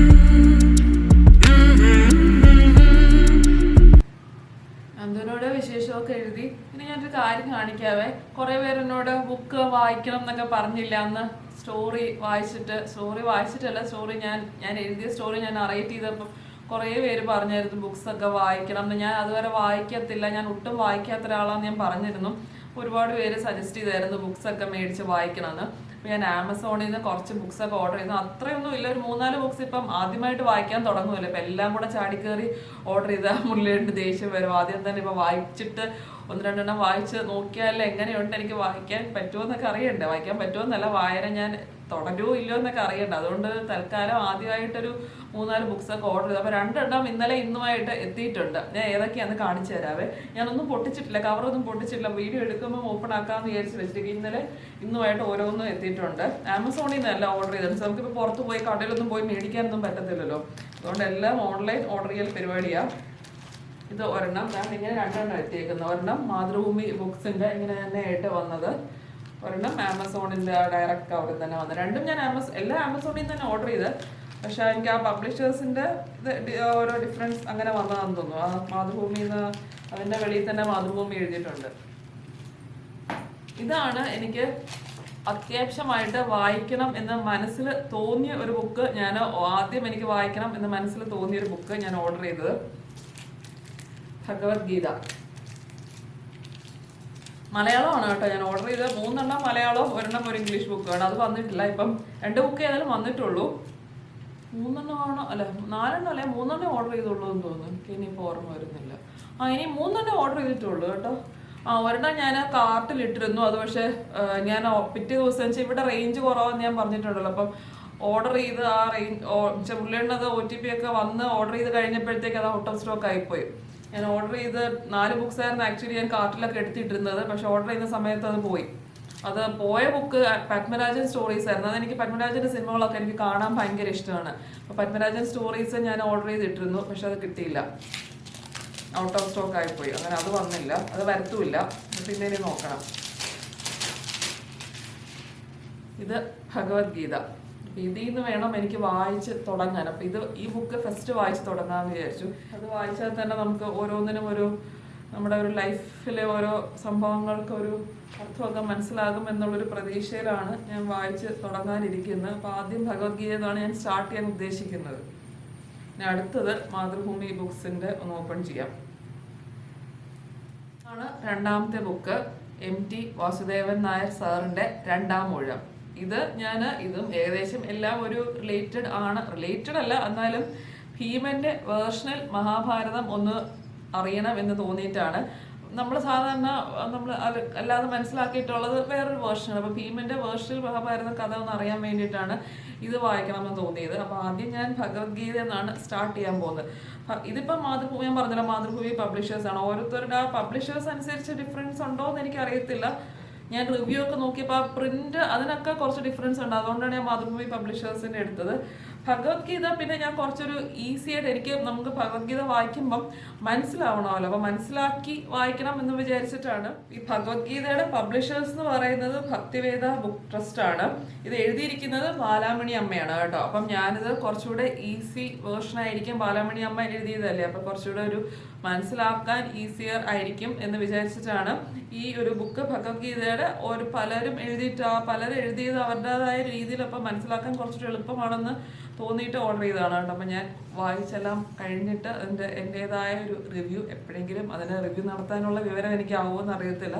കുറെ പേര് എന്നോട് ബുക്ക് വായിക്കണം എന്നൊക്കെ പറഞ്ഞില്ല അന്ന് സ്റ്റോറി വായിച്ചിട്ടല്ല ഞാൻ എഴുതിയ സ്റ്റോറി ഞാൻ നറേറ്റ് ചെയ്തപ്പോൾ കുറേ പേര് പറഞ്ഞായിരുന്നു ബുക്സ് ഒക്കെ വായിക്കണം എന്ന്. ഞാൻ അതുവരെ വായിക്കത്തില്ല, ഞാൻ ഒട്ടും വായിക്കാത്ത ഒരാളാന്ന് ഞാൻ പറഞ്ഞിരുന്നു. ഒരുപാട് പേര് സജസ്റ്റ് ചെയ്തായിരുന്നു ബുക്സ് ഒക്കെ മേടിച്ച് വായിക്കണമെന്ന്. അപ്പോൾ ഞാൻ ആമസോണിൽ നിന്ന് കുറച്ച് ബുക്സ് ഒക്കെ ഓർഡർ ചെയ്തു. അത്രയൊന്നും ഇല്ല, ഒരു 3-4 ബുക്സ് ഇപ്പം ആദ്യമായിട്ട് വായിക്കാൻ തുടങ്ങുമല്ലോ. ഇപ്പം എല്ലാം കൂടെ ചാടിക്കേറി ഓർഡർ ചെയ്താൽ മുള്ളിയിട്ട് ദേഷ്യം വരും. ആദ്യം തന്നെ ഇപ്പം വായിച്ചിട്ട് 1-2 വായിച്ച് നോക്കിയാൽ എങ്ങനെയുണ്ട്, എനിക്ക് വായിക്കാൻ പറ്റുമോ എന്നൊക്കെ അറിയണ്ടേ. വായിക്കാൻ പറ്റുമോന്നല്ല, വായന ഞാൻ തുടരുമോ ഇല്ലയോ എന്നൊക്കെ അറിയണ്ട. അതുകൊണ്ട് തൽക്കാലം ആദ്യമായിട്ടൊരു 3-4 ബുക്സ് ഒക്കെ ഓർഡർ ചെയ്തു. അപ്പോൾ 2 ഇന്നലെ ഇന്നുമായിട്ട് എത്തിയിട്ടുണ്ട്. ഞാൻ ഏതൊക്കെയാണെന്ന് കാണിച്ചു തരാവേ. ഞാനൊന്നും പൊട്ടിച്ചിട്ടില്ല, കവറൊന്നും പൊട്ടിച്ചിട്ടില്ല. വീഡിയോ എടുക്കുമ്പോൾ ഓപ്പൺ ആക്കാമെന്ന് വിചാരിച്ച് വെച്ചിട്ട് ഇന്നലെ ഇന്നുമായിട്ട് ഓരോന്നും എത്തിയിട്ടുണ്ട്. ആമസോണിൽ നിന്നല്ല ഓർഡർ ചെയ്തിട്ടുണ്ട്. നമുക്കിപ്പോൾ പുറത്ത് പോയി കടയിലൊന്നും പോയി മേടിക്കാനൊന്നും പറ്റത്തില്ലല്ലോ. അതുകൊണ്ട് എല്ലാം ഓൺലൈൻ ഓർഡർ ചെയ്യൽ പരിപാടിയാണ്. ഇത് ഒരെണ്ണം ഞാൻ ഇങ്ങനെ 2 എത്തിയേക്കുന്നത്. ഒരെണ്ണം മാതൃഭൂമി ബുക്സിൻ്റെ ഇങ്ങനെ തന്നെ ആയിട്ട് വന്നത്, ഒരെണ്ണം ആമസോണിൻ്റെ ഡയറക്റ്റ് അവിടെ തന്നെ വന്നത്. രണ്ടും ഞാൻ എല്ലാം ആമസോണിൽ നിന്ന് തന്നെ ഓർഡർ ചെയ്ത്. പക്ഷെ എനിക്ക് ആ പബ്ലിഷേഴ്സിൻ്റെ ഓരോ ഡിഫറൻസ് അങ്ങനെ വന്നതാണെന്ന് തോന്നുന്നു. ആ മാതൃഭൂമിയിൽ നിന്ന് അതിൻ്റെ വെളിയിൽ തന്നെ മാതൃഭൂമി എഴുതിയിട്ടുണ്ട്. ഇതാണ് എനിക്ക് അത്യാവശ്യമായിട്ട് വായിക്കണം എന്ന് മനസ്സിൽ തോന്നിയ ഒരു ബുക്ക്. ഞാൻ ആദ്യം എനിക്ക് വായിക്കണം എന്ന് മനസ്സിൽ തോന്നിയൊരു ബുക്ക് ഞാൻ ഓർഡർ ചെയ്തത് ഭഗവത്ഗീത. മലയാളമാണ് കേട്ടോ ഞാൻ ഓർഡർ ചെയ്തത്. 3 മലയാളവും 1 ഒരു ഇംഗ്ലീഷ് ബുക്കാണ്. അത് വന്നിട്ടില്ല. ഇപ്പം 2 ബുക്ക് ഏതായാലും വന്നിട്ടുള്ളൂ. 3 ആണോ അല്ല 4 അല്ലെ 3 ഓർഡർ ചെയ്തുള്ളൂ എന്ന് തോന്നുന്നു. എനിക്ക് ഇനിയിപ്പോൾ ഓർമ്മ വരുന്നില്ല. ഇനി 3 ഓർഡർ ചെയ്തിട്ടുള്ളൂ കേട്ടോ. ഒരെണ്ണം ഞാൻ കാർട്ടിലിട്ടിരുന്നു. അത് പക്ഷേ ഞാൻ പിറ്റേ ദിവസം വെച്ചാൽ ഇവിടെ റേഞ്ച് കുറവാന്ന് ഞാൻ പറഞ്ഞിട്ടുണ്ടല്ലോ. അപ്പം ഓർഡർ ചെയ്ത് ആ റേഞ്ച് പുള്ളിയുള്ളത് OTP ഒക്കെ വന്ന് ഓർഡർ ചെയ്ത് കഴിഞ്ഞപ്പോഴത്തേക്ക് അത് ഔട്ട് ഓഫ് സ്റ്റോക്ക് ആയിപ്പോയി. ഞാൻ ഓർഡർ ചെയ്ത് 4 ബുക്സ് ആയിരുന്നു ആക്ച്വലി ഞാൻ കാർട്ടിലൊക്കെ എടുത്തിട്ടിരുന്നത്. പക്ഷെ ഓർഡർ ചെയ്യുന്ന സമയത്ത് അത് പോയി. അത് പോയ ബുക്ക് പത്മരാജൻ സ്റ്റോറീസ് ആയിരുന്നു. അതെനിക്ക് പത്മരാജൻ്റെ സിനിമകളൊക്കെ എനിക്ക് കാണാൻ ഭയങ്കര ഇഷ്ടമാണ്. അപ്പോൾ പത്മരാജൻ സ്റ്റോറീസ് ഞാൻ ഓർഡർ ചെയ്തിട്ടിരുന്നു. പക്ഷെ അത് കിട്ടിയില്ല, ഔട്ട് ഓഫ് സ്റ്റോക്ക് ആയിപ്പോയി. അങ്ങനെ അത് വന്നില്ല, അത് വരത്തുമില്ല. പിന്നെ ഇനി നോക്കണം. ഇത് ഭഗവത്ഗീത. ഇതിൽ നിന്ന് വേണം എനിക്ക് വായിച്ച് തുടങ്ങാൻ. അപ്പം ഈ ബുക്ക് ഫസ്റ്റ് വായിച്ച് തുടങ്ങാമെന്ന് വിചാരിച്ചു. അത് വായിച്ചാൽ തന്നെ നമുക്ക് ഓരോന്നിനും നമ്മുടെ ഒരു ലൈഫിലെ ഓരോ സംഭവങ്ങൾക്ക് ഒരു അർത്ഥമൊക്കെ മനസ്സിലാകും എന്നുള്ളൊരു പ്രതീക്ഷയിലാണ് ഞാൻ വായിച്ച് തുടങ്ങാനിരിക്കുന്നത്. അപ്പോൾ ആദ്യം ഭഗവത്ഗീതയാണ് ഞാൻ സ്റ്റാർട്ട് ചെയ്യാൻ ഉദ്ദേശിക്കുന്നത്. ഇനി അടുത്തത് മാതൃഭൂമി ബുക്സിൻ്റെ ഒന്ന് ഓപ്പൺ ചെയ്യാം. ആണ് 2ാമത്തെ ബുക്ക്, MT വാസുദേവൻ നായർ സാറിൻ്റെ 2ാം ഊഴം. ഇതും ഏകദേശം എല്ലാം ഒരു റിലേറ്റഡ് അല്ല, എന്നാലും ഭീമന്റെ വേർഷണൽ മഹാഭാരതം ഒന്ന് അറിയണം എന്ന് തോന്നിയിട്ടാണ്. നമ്മൾ സാധാരണ അല്ലാതെ മനസ്സിലാക്കിയിട്ടുള്ളത് വേറൊരു വേർഷനാണ്. അപ്പോൾ ഭീമന്റെ വേർഷണൽ മഹാഭാരത കഥ ഒന്ന് അറിയാൻ വേണ്ടിയിട്ടാണ് ഇത് വായിക്കണമെന്ന് തോന്നിയത്. അപ്പോൾ ആദ്യം ഞാൻ ഭഗവത്ഗീത എന്നാണ് സ്റ്റാർട്ട് ചെയ്യാൻ പോകുന്നത്. ഇതിപ്പം മാതൃഭൂമി, ഞാൻ പറഞ്ഞല്ലോ മാതൃഭൂമി പബ്ലിഷേഴ്സാണ്. ഓരോരുത്തരുടെ ആ പബ്ലിഷേഴ്സ് അനുസരിച്ച് ഡിഫറൻസ് ഉണ്ടോ എന്ന് എനിക്കറിയത്തില്ല. ഞാൻ റിവ്യൂ ഒക്കെ നോക്കിയപ്പോൾ ആ പ്രിന്റ് അതിനൊക്കെ കുറച്ച് ഡിഫറൻസ് ഉണ്ട്. അതുകൊണ്ടാണ് ഞാൻ മാതൃഭൂമി പബ്ലിഷേഴ്സിൻ്റെ എടുത്തത്. ഭഗവത്ഗീത പിന്നെ ഞാൻ കുറച്ചൊരു ഈസി ആയിട്ട് നമുക്ക് ഭഗവത്ഗീത വായിക്കുമ്പം മനസ്സിലാവണമല്ലോ. അപ്പം മനസ്സിലാക്കി വായിക്കണം എന്ന് വിചാരിച്ചിട്ടാണ്. ഈ ഭഗവത്ഗീതയുടെ പബ്ലിഷേഴ്സ് എന്ന് പറയുന്നത് ഭക്തിവേദ ബുക്ക് ട്രസ്റ്റ് ആണ്. ഇത് എഴുതിയിരിക്കുന്നത് ബാലാമണി അമ്മയാണ് കേട്ടോ. അപ്പം ഞാനിത് കുറച്ചുകൂടെ ഈസി വേർഷൻ ആയിരിക്കും. ബാലാമണി അമ്മ എഴുതിയതല്ലേ, അപ്പം കുറച്ചുകൂടെ ഒരു മനസ്സിലാക്കാൻ ഈസിയർ ആയിരിക്കും എന്ന് വിചാരിച്ചിട്ടാണ് ഈ ഒരു ബുക്ക് ഭഗവത്ഗീതയുടെ പലരും എഴുതിയത് അവരുടേതായ രീതിയിൽ അപ്പം മനസ്സിലാക്കാൻ കുറച്ചുകൂടെ എളുപ്പമാണെന്ന് തോന്നിയിട്ട് ഓർഡർ ചെയ്തതാണ് കേട്ടോ. അപ്പം ഞാൻ വായിച്ചെല്ലാം കഴിഞ്ഞിട്ട് എൻ്റേതായ ഒരു റിവ്യൂ എപ്പോഴെങ്കിലും റിവ്യൂ നടത്താനുള്ള വിവരം എനിക്കാവുമെന്ന് അറിയത്തില്ല.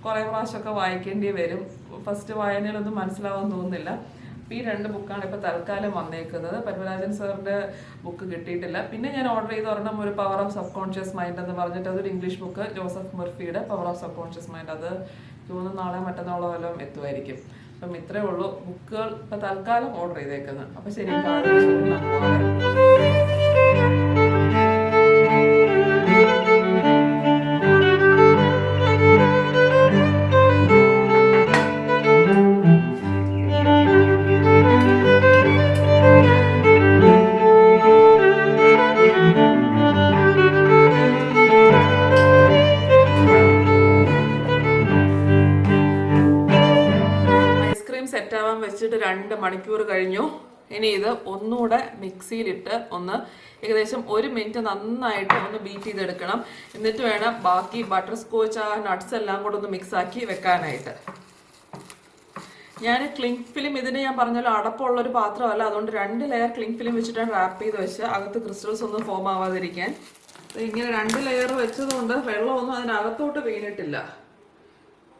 കുറേ പ്രാവശ്യമൊക്കെ വായിക്കേണ്ടി വരും. ഫസ്റ്റ് വായനയിലൊന്നും മനസ്സിലാവുമെന്ന് തോന്നുന്നില്ല. ഈ 2 ബുക്കാണ് ഇപ്പോൾ തൽക്കാലം വന്നേക്കുന്നത്. പത്മരാജൻ സാറിൻ്റെ ബുക്ക് കിട്ടിയിട്ടില്ല. പിന്നെ ഞാൻ ഓർഡർ ചെയ്ത് ഒരെണ്ണം ഒരു power of subconscious mind എന്ന് പറഞ്ഞിട്ട് അതൊരു ഇംഗ്ലീഷ് ബുക്ക്, ജോസഫ് മുർഫിയുടെ power of subconscious mind. അത് തോന്നുന്നു നാളെ മറ്റന്നാളോ വല്ലതും എത്തുമായിരിക്കും. അപ്പം ഇത്രയേ ഉള്ളൂ ബുക്കുകൾ ഇപ്പം തൽക്കാലം ഓർഡർ ചെയ്തേക്കുന്നത്. അപ്പം ശരി, സെറ്റാവാൻ വെച്ചിട്ട് 2 മണിക്കൂർ കഴിഞ്ഞു. ഇനി ഇത് ഒന്നുകൂടെ മിക്സിയിലിട്ട് ഒന്ന് ഏകദേശം 1 മിനിറ്റ് നന്നായിട്ട് ഒന്ന് ബീറ്റ് ചെയ്തെടുക്കണം. എന്നിട്ട് വേണം ബാക്കി ബട്ടർ സ്കോച്ച് ആ നട്ട്സ് എല്ലാം കൂടെ ഒന്ന് മിക്സ് ആക്കി വെക്കാനായിട്ട്. ഞാൻ ക്ലിങ് ഫിലിം ഇതിന് ഞാൻ പറഞ്ഞല്ലോ അടപ്പമുള്ളൊരു പാത്രമല്ല, അതുകൊണ്ട് 2 ലെയർ ക്ലിങ് ഫിലിം വെച്ചിട്ടാണ് റാപ്പ് ചെയ്ത് വെച്ച് അകത്ത് ക്രിസ്റ്റൽസ് ഒന്നും ഫോം ആവാതിരിക്കാൻ. ഇങ്ങനെ 2 ലെയർ വെച്ചതുകൊണ്ട് വെള്ളമൊന്നും അതിനകത്തോട്ട് വീണിട്ടില്ല.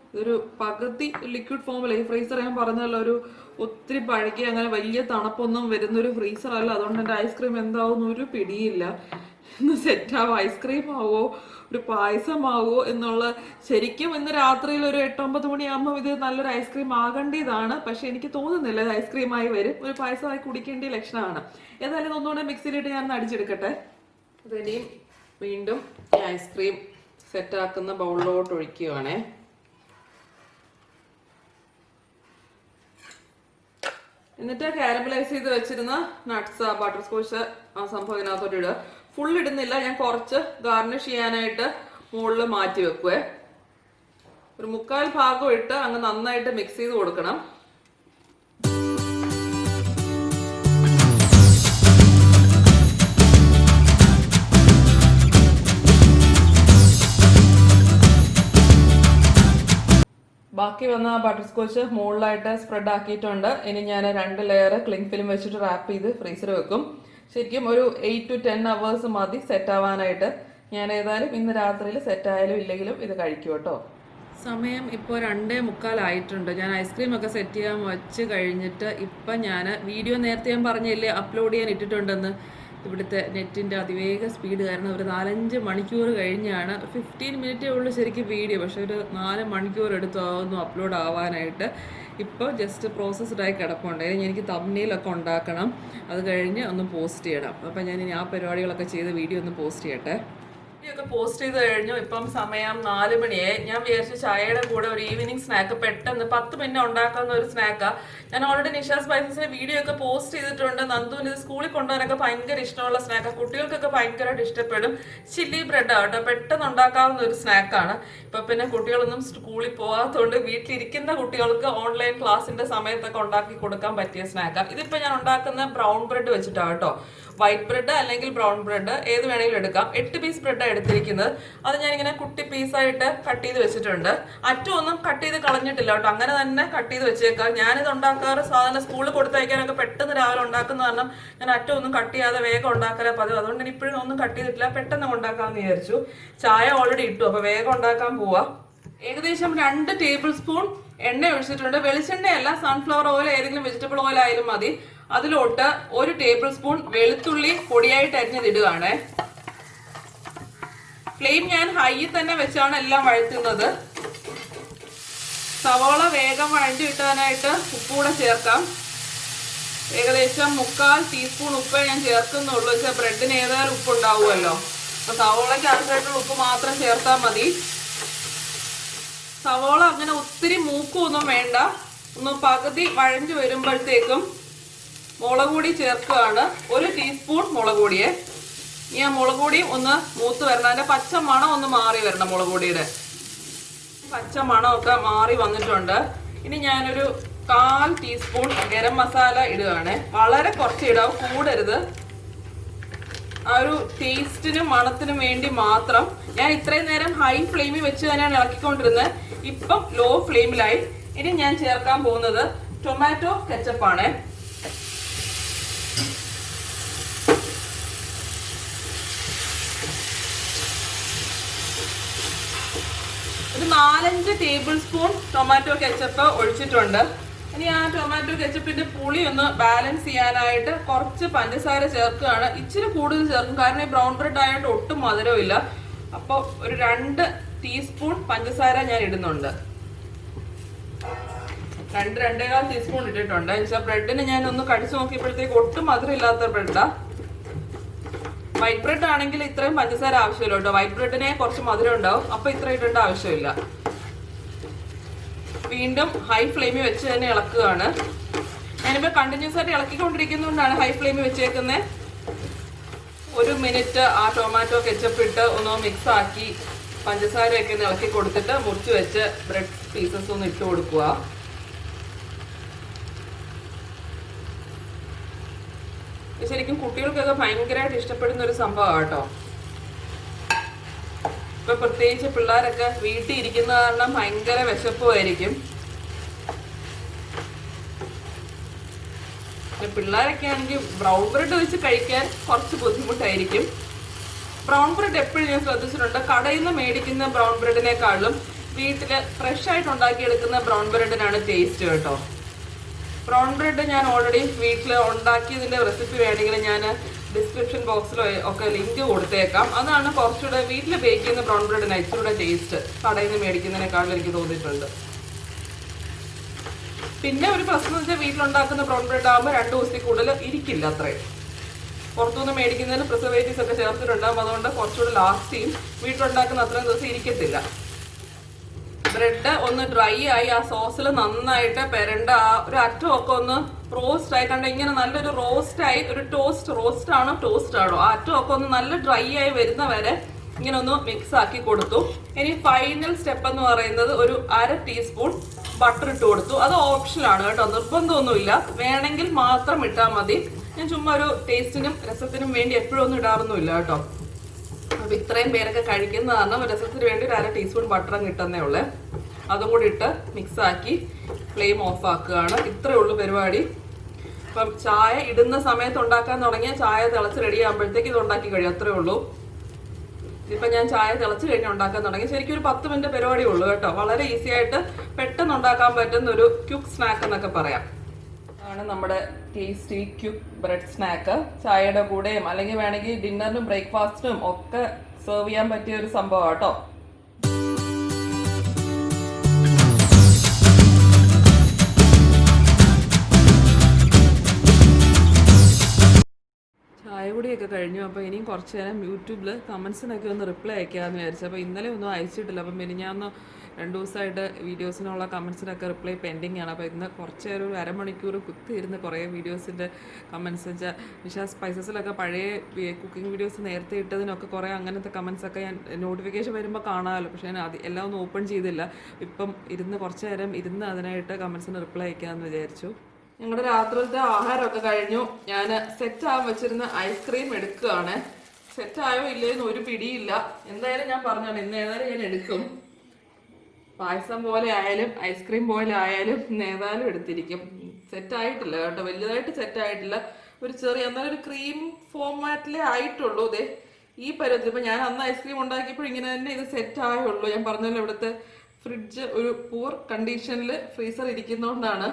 ഇതൊരു പകുതി ലിക്വിഡ് ഫോമിൽ ഈ ഫ്രീസർ ഞാൻ പറഞ്ഞല്ലോ ഒരു ഒത്തിരി പഴകി അങ്ങനെ വലിയ തണുപ്പൊന്നും വരുന്നൊരു ഫ്രീസർ അല്ല. അതുകൊണ്ട് എൻ്റെ ഐസ്ക്രീം എന്താവും ഒരു പിടിയില്ല. ഇന്ന് സെറ്റാവും, ഐസ്ക്രീം ആവോ ഒരു പായസമാവോ എന്നുള്ള. ശരിക്കും ഇന്ന് രാത്രിയിൽ ഒരു 8-9 മണിയാകുമ്പോൾ ഇത് നല്ലൊരു ഐസ്ക്രീം ആകേണ്ടതാണ്. പക്ഷെ എനിക്ക് തോന്നുന്നില്ല ഇത് ഐസ്ക്രീമായി വരും, ഒരു പായസമായി കുടിക്കേണ്ട ലക്ഷണമാണ്. ഏതായാലും ഒന്നുകൂടെ മിക്സിയിലിട്ട് ഞാൻ അടിച്ചെടുക്കട്ടെ. അതിനിയും വീണ്ടും ഈ ഐസ്ക്രീം സെറ്റാക്കുന്ന ബൗളിലോട്ട് ഒഴിക്കുകയാണേ. എന്നിട്ട് കാരമലൈസ് ചെയ്ത് വെച്ചിരുന്ന നട്ട്സ് ബട്ടർ സ്കോച്ച് ആ സംഭവം ഇതിനകത്തോട്ട് ഇടുക. ഫുൾ ഇടുന്നില്ല, ഞാൻ കുറച്ച് ഗാർണിഷ് ചെയ്യാനായിട്ട് മുകളിൽ മാറ്റി വെക്കുവേ. ഒരു 3/4 ഭാഗം ഇട്ട് അങ്ങ് നന്നായിട്ട് മിക്സ് ചെയ്ത് കൊടുക്കണം. ബാക്കി വന്ന ബട്ടർ സ്കോച്ച് മുകളിലായിട്ട് സ്പ്രെഡ് ആക്കിയിട്ടുണ്ട്. ഇനി ഞാൻ 2 ലെയർ ക്ലിങ് ഫിലിം വെച്ചിട്ട് റാപ്പ് ചെയ്ത് ഫ്രീസർ വെക്കും. ശരിക്കും ഒരു 8 to 10 hours മതി സെറ്റ് ആവാനായിട്ട്. ഞാൻ ഏതായാലും ഇന്ന് രാത്രിയിൽ സെറ്റ് ആയാലും ഇല്ലെങ്കിലും ഇത് കഴിക്കും കേട്ടോ. സമയം ഇപ്പോൾ 2:45 ആയിട്ടുണ്ട്. ഞാൻ ഐസ്ക്രീം ഒക്കെ സെറ്റ് ചെയ്യാൻ വെച്ച് കഴിഞ്ഞിട്ട് ഇപ്പം ഞാൻ വീഡിയോ നേരത്തെ ഞാൻ പറഞ്ഞില്ലേ അപ്ലോഡ് ചെയ്യാൻ ഇട്ടിട്ടുണ്ടെന്ന്. ഇവിടുത്തെ നെറ്റിൻ്റെ അതിവേഗ സ്പീഡ് കാരണം ഒരു 4-5 മണിക്കൂർ കഴിഞ്ഞാണ്. 15 മിനിറ്റേ ഉള്ളൂ ശരിക്കും വീഡിയോ, പക്ഷെ ഒരു 4 മണിക്കൂർ എടുത്തു അപ്ലോഡ് ആവാനായിട്ട്. ഇപ്പോൾ ജസ്റ്റ് പ്രോസസ്ഡായി കിടപ്പുണ്ട്. എനിക്ക് തംബ്നെയിലൊക്കെ ഉണ്ടാക്കണം, അത് കഴിഞ്ഞ് ഒന്ന് പോസ്റ്റ് ചെയ്യണം. അപ്പം ഞാൻ ഇനി ആ പരിപാടികളൊക്കെ ചെയ്ത് വീഡിയോ ഒന്ന് പോസ്റ്റ് ചെയ്യട്ടെ. ഒക്കെ പോസ്റ്റ് ചെയ്ത് കഴിഞ്ഞു. ഇപ്പം സമയം 4 മണിയായി. ഞാൻ വിചാരിച്ചു ചായയുടെ കൂടെ ഒരു ഈവനിങ് സ്നാക്ക് പെട്ടെന്ന് 10 മിനിറ്റ് ഉണ്ടാക്കുന്ന ഒരു സ്നാക്കാണ്. ഞാൻ ഓൾറെഡി നിഷ സ്പൈസസിന്റെ വീഡിയോ ഒക്കെ പോസ്റ്റ് ചെയ്തിട്ടുണ്ട്. നന്ദുവിന് ഇത് സ്കൂളിൽ കൊണ്ടുപോകാനൊക്കെ ഭയങ്കര ഇഷ്ടമുള്ള സ്നാക്കാണ്, കുട്ടികൾക്കൊക്കെ ഭയങ്കരമായിട്ട് ഇഷ്ടപ്പെടും. ചില്ലി ബ്രെഡാണ് കേട്ടോ, പെട്ടെന്ന് ഉണ്ടാക്കാവുന്ന ഒരു സ്നാക്കാണ്. ഇപ്പൊ പിന്നെ കുട്ടികളൊന്നും സ്കൂളിൽ പോകാത്തതുകൊണ്ട് വീട്ടിലിരിക്കുന്ന കുട്ടികൾക്ക് ഓൺലൈൻ ക്ലാസ്സിന്റെ സമയത്തൊക്കെ ഉണ്ടാക്കി കൊടുക്കാൻ പറ്റിയ സ്നാക്കാണ്. ഇതിപ്പോ ഞാൻ ഉണ്ടാക്കുന്ന ബ്രൗൺ ബ്രെഡ് വെച്ചിട്ടാണ് കേട്ടോ. വൈറ്റ് ബ്രെഡ് അല്ലെങ്കിൽ ബ്രൗൺ ബ്രെഡ് ഏത് വേണമെങ്കിലും എടുക്കാം. 8 പീസ് ബ്രെഡാണ് എടുത്തിരിക്കുന്നത്. അത് ഞാനിങ്ങനെ കുട്ടി പീസായിട്ട് കട്ട് ചെയ്ത് വെച്ചിട്ടുണ്ട്. അറ്റമൊന്നും കട്ട് ചെയ്ത് കളഞ്ഞിട്ടില്ല കേട്ടോ, അങ്ങനെ തന്നെ കട്ട് ചെയ്ത് വെച്ചേക്കാം. ഞാനിത് ഉണ്ടാക്കാറ് സാധാരണ സ്കൂളിൽ കൊടുത്തയക്കാനൊക്കെ പെട്ടെന്ന് രാവിലെ ഉണ്ടാക്കുന്ന കാരണം ഞാൻ അറ്റമൊന്നും കട്ട് ചെയ്യാതെ വേഗം ഉണ്ടാക്കാനേ പതിവ്. അതുകൊണ്ട് ഞാൻ ഇപ്പോഴും ഒന്നും കട്ട് ചെയ്തിട്ടില്ല, പെട്ടെന്ന് ഉണ്ടാക്കാമെന്ന് വിചാരിച്ചു. ചായ ഓൾറെഡി ഇട്ടു, അപ്പോൾ വേഗം ഉണ്ടാക്കാൻ പോവാ. ഏകദേശം 2 ടേബിൾ സ്പൂൺ എണ്ണ ഒഴിച്ചിട്ടുണ്ട്. വെളിച്ചെണ്ണയല്ല, സൺഫ്ലവർ ഓയിൽ ഏതെങ്കിലും വെജിറ്റബിൾ ഓയിൽ ആയാലും മതി. അതിലോട്ട് 1 ടേബിൾ സ്പൂൺ വെളുത്തുള്ളി പൊടിയായിട്ട് അരിഞ്ഞിടുകയാണ്. ഫ്ലെയിം ഞാൻ ഹൈയിൽ തന്നെ വെച്ചാണ് എല്ലാം വഴറ്റുന്നത്. സവോള വേഗം വഴണ്ടി കിട്ടാനായിട്ട് ഉപ്പൂടെ ചേർക്കാം. ഏകദേശം 1/4 ടീസ്പൂൺ ഉപ്പേ ഞാൻ ചേർക്കുന്നുള്ളൂ. വെച്ചാൽ ബ്രെഡിന് ഏതായാലും ഉപ്പ് ഉണ്ടാവുമല്ലോ. അപ്പൊ സവോളയ്ക്ക് ആവശ്യമായിട്ടുള്ള ഉപ്പ് മാത്രം ചേർത്താൽ മതി. സവോള അങ്ങനെ ഒത്തിരി മൂക്കൊന്നും വേണ്ട, ഒന്ന് പകുതി വഴഞ്ഞു വരുമ്പോഴത്തേക്കും മുളക് പൊടി ചേർക്കുകയാണ്. 1 ടീസ്പൂൺ മുളക് പൊടിയെ. ഇനി ആ മുളക് പൊടിയും ഒന്ന് മൂത്ത് വരണം, അതിന്റെ പച്ച മണം ഒന്ന് മാറി വരണം. മുളക് പൊടിയുടെ പച്ച മണമൊക്കെ മാറി വന്നിട്ടുണ്ട്. ഇനി ഞാനൊരു 1/4 ടീസ്പൂൺ ഗരം മസാല ഇടുകയാണ്. വളരെ കുറച്ച് ഇടാവും, കൂടരുത്. ആ ഒരു ടേസ്റ്റിനും മണത്തിനും വേണ്ടി മാത്രം. ഞാൻ ഇത്രയും നേരം ഹൈ ഫ്ലെയിമിൽ വെച്ച് തന്നെയാണ് ഇളക്കിക്കൊണ്ടിരുന്നത്. ഇപ്പം ലോ ഫ്ലെയിമിലായി. ഇനി ഞാൻ ചേർക്കാൻ പോകുന്നത് ടൊമാറ്റോ കെച്ചപ്പാണ്. ഒരു 4-5 ടേബിൾ സ്പൂൺ ടൊമാറ്റോ കെച്ചപ്പ് ഒഴിച്ചിട്ടുണ്ട്. ഇനി ആ ടൊമാറ്റോ കെച്ചപ്പിന്റെ പുളി ഒന്ന് ബാലൻസ് ചെയ്യാനായിട്ട് കുറച്ച് പഞ്ചസാര ചേർക്കുകയാണ്. ഇച്ചിരി കൂടുതൽ ചേർക്കും, കാരണം ഈ ബ്രൗൺ ബ്രെഡ് ആയതുകൊണ്ട് ഒട്ടും മധുരമില്ല. അപ്പോൾ ഒരു 2 ടീസ്പൂൺ പഞ്ചസാര ഞാൻ ഇടുന്നുണ്ട്. 2-2.25 ടീസ്പൂൺ ഇട്ടിട്ടുണ്ട്. എന്നുവെച്ചാൽ ബ്രെഡിന് ഞാൻ ഒന്ന് കടിച്ചു നോക്കിയപ്പോഴത്തേക്ക് ഒട്ടും മധുരം ഇല്ലാത്ത ബ്രെഡാ. വൈറ്റ് ബ്രെഡ് ആണെങ്കിൽ ഇത്രയും പഞ്ചസാര ആവശ്യമില്ല കേട്ടോ. വൈറ്റ് ബ്രെഡിനെ കുറച്ച് മധുരം ഉണ്ടാവും, അപ്പൊ ഇത്ര ഇടേണ്ട ആവശ്യമില്ല. വീണ്ടും ഹൈ ഫ്ലെയിമിൽ വെച്ച് തന്നെ ഇളക്കുകയാണ്. ഞാനിപ്പോൾ കണ്ടിന്യൂസ് ആയിട്ട് ഇളക്കിക്കൊണ്ടിരിക്കുന്നതുകൊണ്ടാണ് ഹൈ ഫ്ലെയിമിൽ വെച്ചേക്കുന്നത്. 1 മിനിറ്റ് ആ ടൊമാറ്റോ കെച്ചപ്പ് ഇട്ട് ഒന്ന് മിക്സ് ആക്കി പഞ്ചസാരയൊക്കെ ഒന്ന് ഇളക്കി കൊടുത്തിട്ട് മുറിച്ച് വെച്ച് ബ്രെഡ് പീസസ് ഒന്ന് ഇട്ട് കൊടുക്കുക. ശരിക്കും കുട്ടികൾക്കൊക്കെ ഭയങ്കരമായിട്ട് ഇഷ്ടപ്പെടുന്ന ഒരു സംഭവമാണ് കേട്ടോ. ഇപ്പൊ പ്രത്യേകിച്ച് പിള്ളേരൊക്കെ വീട്ടിൽ ഇരിക്കുന്ന കാരണം ഭയങ്കര വിശപ്പുമായിരിക്കും. പിള്ളേരൊക്കെ ആണെങ്കിൽ ബ്രൗൺ ബ്രെഡ് വെച്ച് കഴിക്കാൻ കുറച്ച് ബുദ്ധിമുട്ടായിരിക്കും. ബ്രൗൺ ബ്രെഡ് എപ്പോഴും ഞാൻ ശ്രദ്ധിച്ചിട്ടുണ്ട്, കടയിൽ നിന്ന് മേടിക്കുന്ന ബ്രൗൺ ബ്രെഡിനെക്കാളും വീട്ടില് ഫ്രഷ് ആയിട്ട് ഉണ്ടാക്കിയെടുക്കുന്ന ബ്രൗൺ ബ്രെഡിനാണ് ടേസ്റ്റ് കേട്ടോ. ബ്രൗൺ ബ്രെഡ് ഞാൻ ഓൾറെഡി വീട്ടിൽ ഉണ്ടാക്കിയതിന്റെ റെസിപ്പി വേണമെങ്കിൽ ഞാൻ ഡിസ്ക്രിപ്ഷൻ ബോക്സിൽ ഒക്കെ ലിങ്ക് കൊടുത്തേക്കാം. അതാണ് കുറച്ചുകൂടെ വീട്ടിൽ ബേക്ക് ചെയ്യുന്ന ബ്രൗൺ ബ്രെഡിന് ഇച്ചിരൂടെ ടേസ്റ്റ് കടയിൽ നിന്ന് മേടിക്കുന്നതിനേക്കാളും എനിക്ക് തോന്നിയിട്ടുണ്ട്. പിന്നെ ഒരു പ്രശ്നം വെച്ചാൽ വീട്ടിലുണ്ടാക്കുന്ന ബ്രൗൺ ബ്രെഡ് ആകുമ്പോൾ 2 ദിവസത്തിൽ കൂടുതൽ ഇരിക്കില്ല. അത്രയും പുറത്തുനിന്ന് മേടിക്കുന്നതിന് പ്രിസർവേറ്റീവ്സ് ഒക്കെ ചേർത്തിട്ടുണ്ടാകും. അതുകൊണ്ട് കുറച്ചുകൂടെ ലാസ്റ്റ് ചെയ്യും. വീട്ടിലുണ്ടാക്കുന്ന അത്രയും ദിവസം ഇരിക്കത്തില്ല. ബ്രെഡ് ഒന്ന് ഡ്രൈ ആയി ആ സോസിൽ നന്നായിട്ട് പെരണ്ട ആ ഒരു അറ്റമൊക്കെ ഒന്ന് റോസ്റ്റ് ആയി കണ്ട ഇങ്ങനെ നല്ലൊരു റോസ്റ്റായി ഒരു ടോസ്റ്റ് ആണോ ആ അറ്റമൊക്കെ ഒന്ന് നല്ല ഡ്രൈ ആയി വരുന്ന വരെ ഇങ്ങനെ ഒന്ന് മിക്സ് ആക്കി കൊടുത്തു. ഇനി ഫൈനൽ സ്റ്റെപ്പ് എന്ന് പറയുന്നത് ഒരു 1/2 ടീസ്പൂൺ ബട്ടർ ഇട്ട് കൊടുത്തു. അത് ഓപ്ഷനാണ് കേട്ടോ, നിർബന്ധമൊന്നുമില്ല. വേണമെങ്കിൽ മാത്രം ഇട്ടാൽ മതി. ഞാൻ ചുമ്മാ ഒരു ടേസ്റ്റിനും രസത്തിനും വേണ്ടി എപ്പോഴും ഒന്നും ഇടാറൊന്നുമില്ല കേട്ടോ. അപ്പൊ ഇത്രയും പേരൊക്കെ കഴിക്കുന്ന കാരണം രസത്തിന് വേണ്ടി ഒരു 1/2 ടീസ്പൂൺ ബട്ടറും കിട്ടുന്നേ ഉള്ളേ. അതും കൂടി ഇട്ട് മിക്സ് ആക്കി ഫ്ലെയിം ഓഫ് ആക്കുകയാണ്. ഇത്രയേ ഉള്ളൂ പരിപാടി. അപ്പം ചായ ഇടുന്ന സമയത്ത് ഉണ്ടാക്കാൻ തുടങ്ങിയ ചായ തിളച്ച് റെഡി ആകുമ്പോഴത്തേക്ക് ഇത് ഉണ്ടാക്കി കഴിയും. അത്രേ ഉള്ളൂ. ഇപ്പം ഞാൻ ചായ തിളച്ച് കഴിഞ്ഞ് ഉണ്ടാക്കാൻ തുടങ്ങി. ശരിക്കും ഒരു 10 മിനിറ്റ് പരിപാടിയേ ഉള്ളൂ കേട്ടോ. വളരെ ഈസി ആയിട്ട് പെട്ടെന്ന് ഉണ്ടാക്കാൻ പറ്റുന്ന ഒരു ക്യുക്ക് സ്നാക്ക് എന്നൊക്കെ പറയാം. ആണ് നമ്മുടെ ടേസ്റ്റി ക്യുക്ക് ബ്രെഡ് സ്നാക്ക്. ചായയുടെ കൂടെയും അല്ലെങ്കിൽ വേണമെങ്കിൽ ഡിന്നറിനും ബ്രേക്ക്ഫാസ്റ്റിനും ഒക്കെ സെർവ് ചെയ്യാൻ പറ്റിയ ഒരു സംഭവം കേട്ടോ. ചായ കൂടിയൊക്കെ കഴിഞ്ഞു. അപ്പോൾ ഇനിയും കുറച്ച് നേരം യൂട്യൂബിൽ കമൻസിനൊക്കെ ഒന്ന് റിപ്ലൈ അയക്കാമെന്ന് വിചാരിച്ചു. അപ്പോൾ ഇന്നലെ ഒന്നും അയച്ചിട്ടില്ല. അപ്പം പിന്നെ ഞാൻ 2 ദിവസമായിട്ട് വീഡിയോസിനുള്ള കമൻസിനൊക്കെ റിപ്ലൈ പെൻഡിങ് ആണ്. അപ്പോൾ ഇന്ന് കുറച്ച് നേരം ഒരു അരമണിക്കൂർ കുത്തിയിരുന്ന് കുറേ വീഡിയോസിൻ്റെ കമൻസ് വെച്ചാൽ നിഷ സ്പൈസസിലൊക്കെ പഴയ കുക്കിംഗ് വീഡിയോസ് നേരത്തെ ഇട്ടതിനൊക്കെ കുറേ അങ്ങനത്തെ കമൻസൊക്കെ ഞാൻ നോട്ടിഫിക്കേഷൻ വരുമ്പോൾ കാണാമല്ലോ. പക്ഷേ ഞാൻ എല്ലാം ഒന്നും ഓപ്പൺ ചെയ്തില്ല. ഇപ്പം കുറച്ച് നേരം ഇരുന്ന് അതിനായിട്ട് കമൻസിന് റിപ്ലൈ അയക്കാമെന്ന് വിചാരിച്ചു. ഞങ്ങളുടെ രാത്രിയിലത്തെ ആഹാരമൊക്കെ കഴിഞ്ഞു. ഞാൻ സെറ്റ് ആവാൻ വെച്ചിരുന്ന ഐസ്ക്രീം എടുക്കുകയാണ്. സെറ്റ് ആയോ ഇല്ലേന്ന് ഒരു പിടിയില്ല. എന്തായാലും ഞാൻ പറഞ്ഞോളൂ, ഇന്ന് ഏതായാലും ഞാൻ എടുക്കും. പായസം പോലെ ആയാലും ഐസ്ക്രീം പോലെ ആയാലും ഏതായാലും എടുത്തിരിക്കും. സെറ്റായിട്ടില്ല കേട്ടോ, വലുതായിട്ട് സെറ്റായിട്ടില്ല. ഒരു ചെറിയ എന്നാലും ഒരു ക്രീം ഫോമാറ്റിലേ ആയിട്ടുള്ളൂ. ഇതേ ഈ പരുവത്തിൽ. ഇപ്പം ഞാൻ അന്ന് ഐസ്ക്രീം ഉണ്ടാക്കിയപ്പോൾ ഇങ്ങനെ തന്നെ ഇത് സെറ്റ് ആയുള്ളൂ. ഞാൻ പറഞ്ഞല്ലോ, ഇവിടുത്തെ ഫ്രിഡ്ജ് ഒരു പൂർ കണ്ടീഷനിൽ ഫ്രീസർ ഇരിക്കുന്നതുകൊണ്ടാണ്.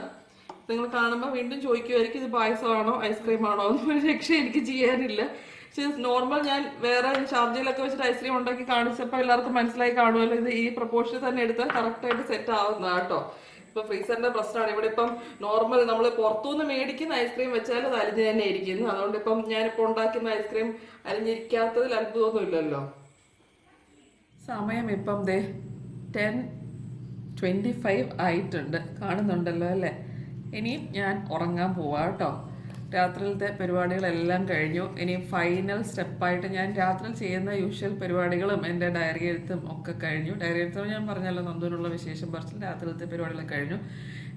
നിങ്ങൾ കാണുമ്പോൾ വീണ്ടും ചോദിക്കുമായിരിക്കും ഇത് പായസമാണോ ഐസ്ക്രീം ആണോ എന്ന്. ഒരു രക്ഷ എനിക്ക് ചെയ്യാനില്ല. പക്ഷേ നോർമൽ ഞാൻ വേറെ ഷാർജയിലൊക്കെ വെച്ചിട്ട് ഐസ്ക്രീം ഉണ്ടാക്കി കാണിച്ചപ്പോൾ എല്ലാവർക്കും മനസ്സിലായി കാണുമല്ലോ, ഇത് ഈ പ്രപ്പോർഷനിൽ തന്നെ എടുത്താൽ കറക്റ്റായിട്ട് സെറ്റ് ആവുന്നതാണ് കേട്ടോ. ഇപ്പം ഫ്രീസറിൻ്റെ പ്രശ്നമാണ്. ഇവിടെ ഇപ്പം നോർമൽ നമ്മൾ പുറത്തുനിന്ന് മേടിക്കുന്ന ഐസ്ക്രീം വെച്ചാൽ അത് അരിഞ്ഞ് തന്നെ ഇരിക്കുന്നു. അതുകൊണ്ട് ഇപ്പം ഞാനിപ്പോൾ ഉണ്ടാക്കുന്ന ഐസ്ക്രീം അരിഞ്ഞിരിക്കാത്തതിൽ അത്ഭുതമൊന്നുമില്ലല്ലോ. സമയം ഇപ്പം 10:25 ആയിട്ടുണ്ട്, കാണുന്നുണ്ടല്ലോ അല്ലേ. ഇനിയും ഞാൻ ഉറങ്ങാൻ പോവാം കേട്ടോ. രാത്രിയിലത്തെ പരിപാടികളെല്ലാം കഴിഞ്ഞു. ഇനി ഫൈനൽ സ്റ്റെപ്പായിട്ട് ഞാൻ രാത്രി ചെയ്യുന്ന യൂഷ്വൽ പരിപാടികളും എൻ്റെ ഡയറി എഴുത്തും ഒക്കെ കഴിഞ്ഞു. ഡയറി എഴുത്തും ഞാൻ പറഞ്ഞല്ലോ, നന്ദൂനുള്ള വിശേഷം പറിച്ചിൽ രാത്രിയിലത്തെ പരിപാടികൾ കഴിഞ്ഞു.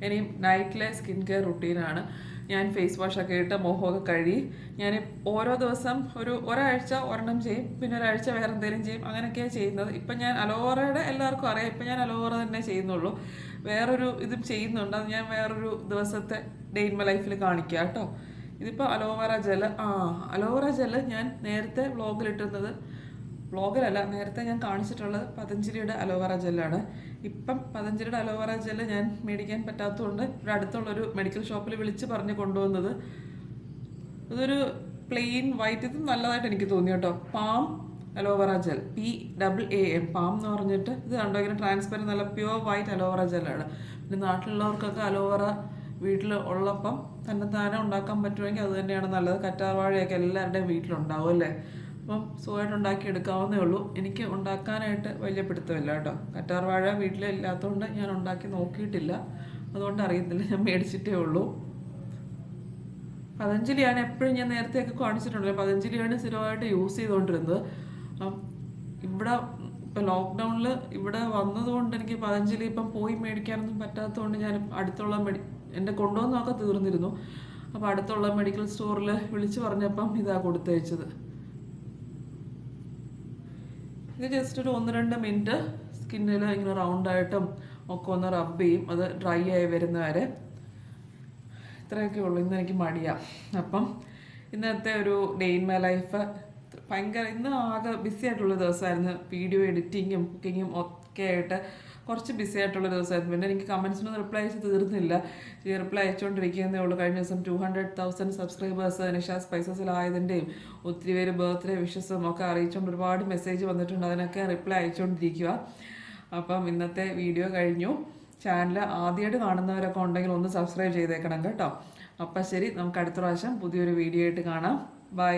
ഇനിയും നൈറ്റിലെ സ്കിൻ കെയർ റുട്ടീനാണ്. ഞാൻ ഫേസ് വാഷൊക്കെ ഇട്ട് മുഖമൊക്കെ കഴുകി ഞാൻ ഓരോ ദിവസം ഒരാഴ്ച ഒരെണ്ണം ചെയ്യും, പിന്നെ ഒരാഴ്ച വേറെ എന്തെങ്കിലും ചെയ്യും. അങ്ങനെയൊക്കെയാണ് ചെയ്യുന്നത്. ഇപ്പം ഞാൻ അലോവേറയുടെ എല്ലാവർക്കും അറിയാം, ഇപ്പം ഞാൻ അലോവേറ തന്നെ ചെയ്യുന്നുള്ളൂ. വേറൊരു ഇതും ചെയ്യുന്നുണ്ട്, അത് ഞാൻ വേറൊരു ദിവസത്തെ ഡേ ഇൻ മൈ ലൈഫിൽ കാണിക്കാം കേട്ടോ. ഇതിപ്പോൾ അലോവേറ ജെല് ഞാൻ നേരത്തെ വ്ളോഗിലല്ല നേരത്തെ ഞാൻ കാണിച്ചിട്ടുള്ളത് പതഞ്ജലിയുടെ അലോവേറ ജെല്ലാണ്. ഇപ്പം പതഞ്ജലിയുടെ അലോവേറ ജെല്ല് ഞാൻ മേടിക്കാൻ പറ്റാത്തതുകൊണ്ട് ഇവിടെ അടുത്തുള്ളൊരു മെഡിക്കൽ ഷോപ്പിൽ വിളിച്ച് പറഞ്ഞ് കൊണ്ടുവന്നത്. ഇതൊരു പ്ലെയിൻ വൈറ്റ്, ഇത് നല്ലതായിട്ട് എനിക്ക് തോന്നി കേട്ടോ. Palm aloe vera gel, PAAM palm എന്ന് പറഞ്ഞിട്ട്. ഇത് കണ്ടോ ഇങ്ങനെ ട്രാൻസ്പെറൻറ്റ് നല്ല പ്യുവർ വൈറ്റ് അലോവേറ ജെല്ലാണ്. പിന്നെ നാട്ടിലുള്ളവർക്കൊക്കെ അലോവേറ വീട്ടിൽ ഉള്ളപ്പം താനെ ഉണ്ടാക്കാൻ പറ്റുമെങ്കിൽ അത് തന്നെയാണ് നല്ലത്. കറ്റാർവാഴയൊക്കെ എല്ലാവരുടെയും വീട്ടിലുണ്ടാവും അല്ലേ. അപ്പം സുഖമായിട്ട് ഉണ്ടാക്കി എടുക്കാവുന്നേ ഉള്ളൂ. എനിക്ക് ഉണ്ടാക്കാനായിട്ട് വലിയ പിടുത്തമില്ല കേട്ടോ. കറ്റാർവാഴ വീട്ടിലില്ലാത്തതുകൊണ്ട് ഞാൻ ഉണ്ടാക്കി നോക്കിയിട്ടില്ല, അതുകൊണ്ട് അറിയത്തില്ല. ഞാൻ മേടിച്ചിട്ടേ ഉള്ളൂ. പതഞ്ജലിയാണ് എപ്പോഴും ഞാൻ നേരത്തെയൊക്കെ കാണിച്ചിട്ടുണ്ടല്ലോ, പതഞ്ജലിയാണ് സ്ഥിരമായിട്ട് യൂസ് ചെയ്തുകൊണ്ടിരുന്നത്. ഇവിടെ ഇപ്പം ലോക്ക്ഡൗണിൽ ഇവിടെ വന്നതുകൊണ്ട് എനിക്ക് പതഞ്ജലി ഇപ്പം പോയി മേടിക്കാനൊന്നും പറ്റാത്തതുകൊണ്ട് ഞാൻ അടുത്തുള്ള എൻ്റെ കൊണ്ടുവന്നൊക്കെ തീർന്നിരുന്നു. അപ്പോൾ അടുത്തുള്ള മെഡിക്കൽ സ്റ്റോറിൽ വിളിച്ചു പറഞ്ഞപ്പം ഇതാ കൊടുത്തയച്ചത്. ഇത് ജസ്റ്റ് ഒരു 1-2 മിനിറ്റ് സ്കിന്നിൽ ഇങ്ങനെ റൗണ്ടായിട്ടും ഒക്കെ ഒന്ന് റബ്ബ് ചെയ്യും, അത് ഡ്രൈ ആയി വരുന്നവരെ. ഇത്രയൊക്കെ ഉള്ളൂ. ഇന്ന് എനിക്ക് മടിയാണ്. അപ്പം ഇന്നത്തെ ഒരു ഡേ ഇൻ മൈ ലൈഫ് ഭയങ്കര, ഇന്ന് ആകെ ബിസി ആയിട്ടുള്ള ദിവസമായിരുന്നു. വീഡിയോ എഡിറ്റിങ്ങും കുക്കിങ്ങും ഒക്കെ ആയിട്ട് കുറച്ച് ബിസി ആയിട്ടുള്ള ദിവസമായിരുന്നു. പിന്നെ എനിക്ക് കമൻസിനൊന്നും റിപ്ലൈ അയച്ച് തീർന്നില്ല. ഈ റിപ്ലൈ അയച്ചുകൊണ്ടിരിക്കുന്നതേ ഉള്ളൂ. കഴിഞ്ഞ ദിവസം 200,000 സബ്സ്ക്രൈബേഴ്സ് നിഷാ സ്പൈസസിലായതിൻ്റെയും ഒത്തിരി പേര് ബർത്ത്ഡേ വിഷസും ഒക്കെ അറിയിച്ചുകൊണ്ട് ഒരുപാട് മെസ്സേജ് വന്നിട്ടുണ്ട്. അതിനൊക്കെ റിപ്ലൈ അയച്ചുകൊണ്ടിരിക്കുക. അപ്പം ഇന്നത്തെ വീഡിയോ കഴിഞ്ഞു. ചാനൽ ആദ്യമായിട്ട് കാണുന്നവരൊക്കെ ഉണ്ടെങ്കിൽ ഒന്ന് സബ്സ്ക്രൈബ് ചെയ്തേക്കണം കേട്ടോ. അപ്പം ശരി, നമുക്ക് അടുത്ത പ്രാവശ്യം പുതിയൊരു വീഡിയോ ആയിട്ട് കാണാം. ബൈ.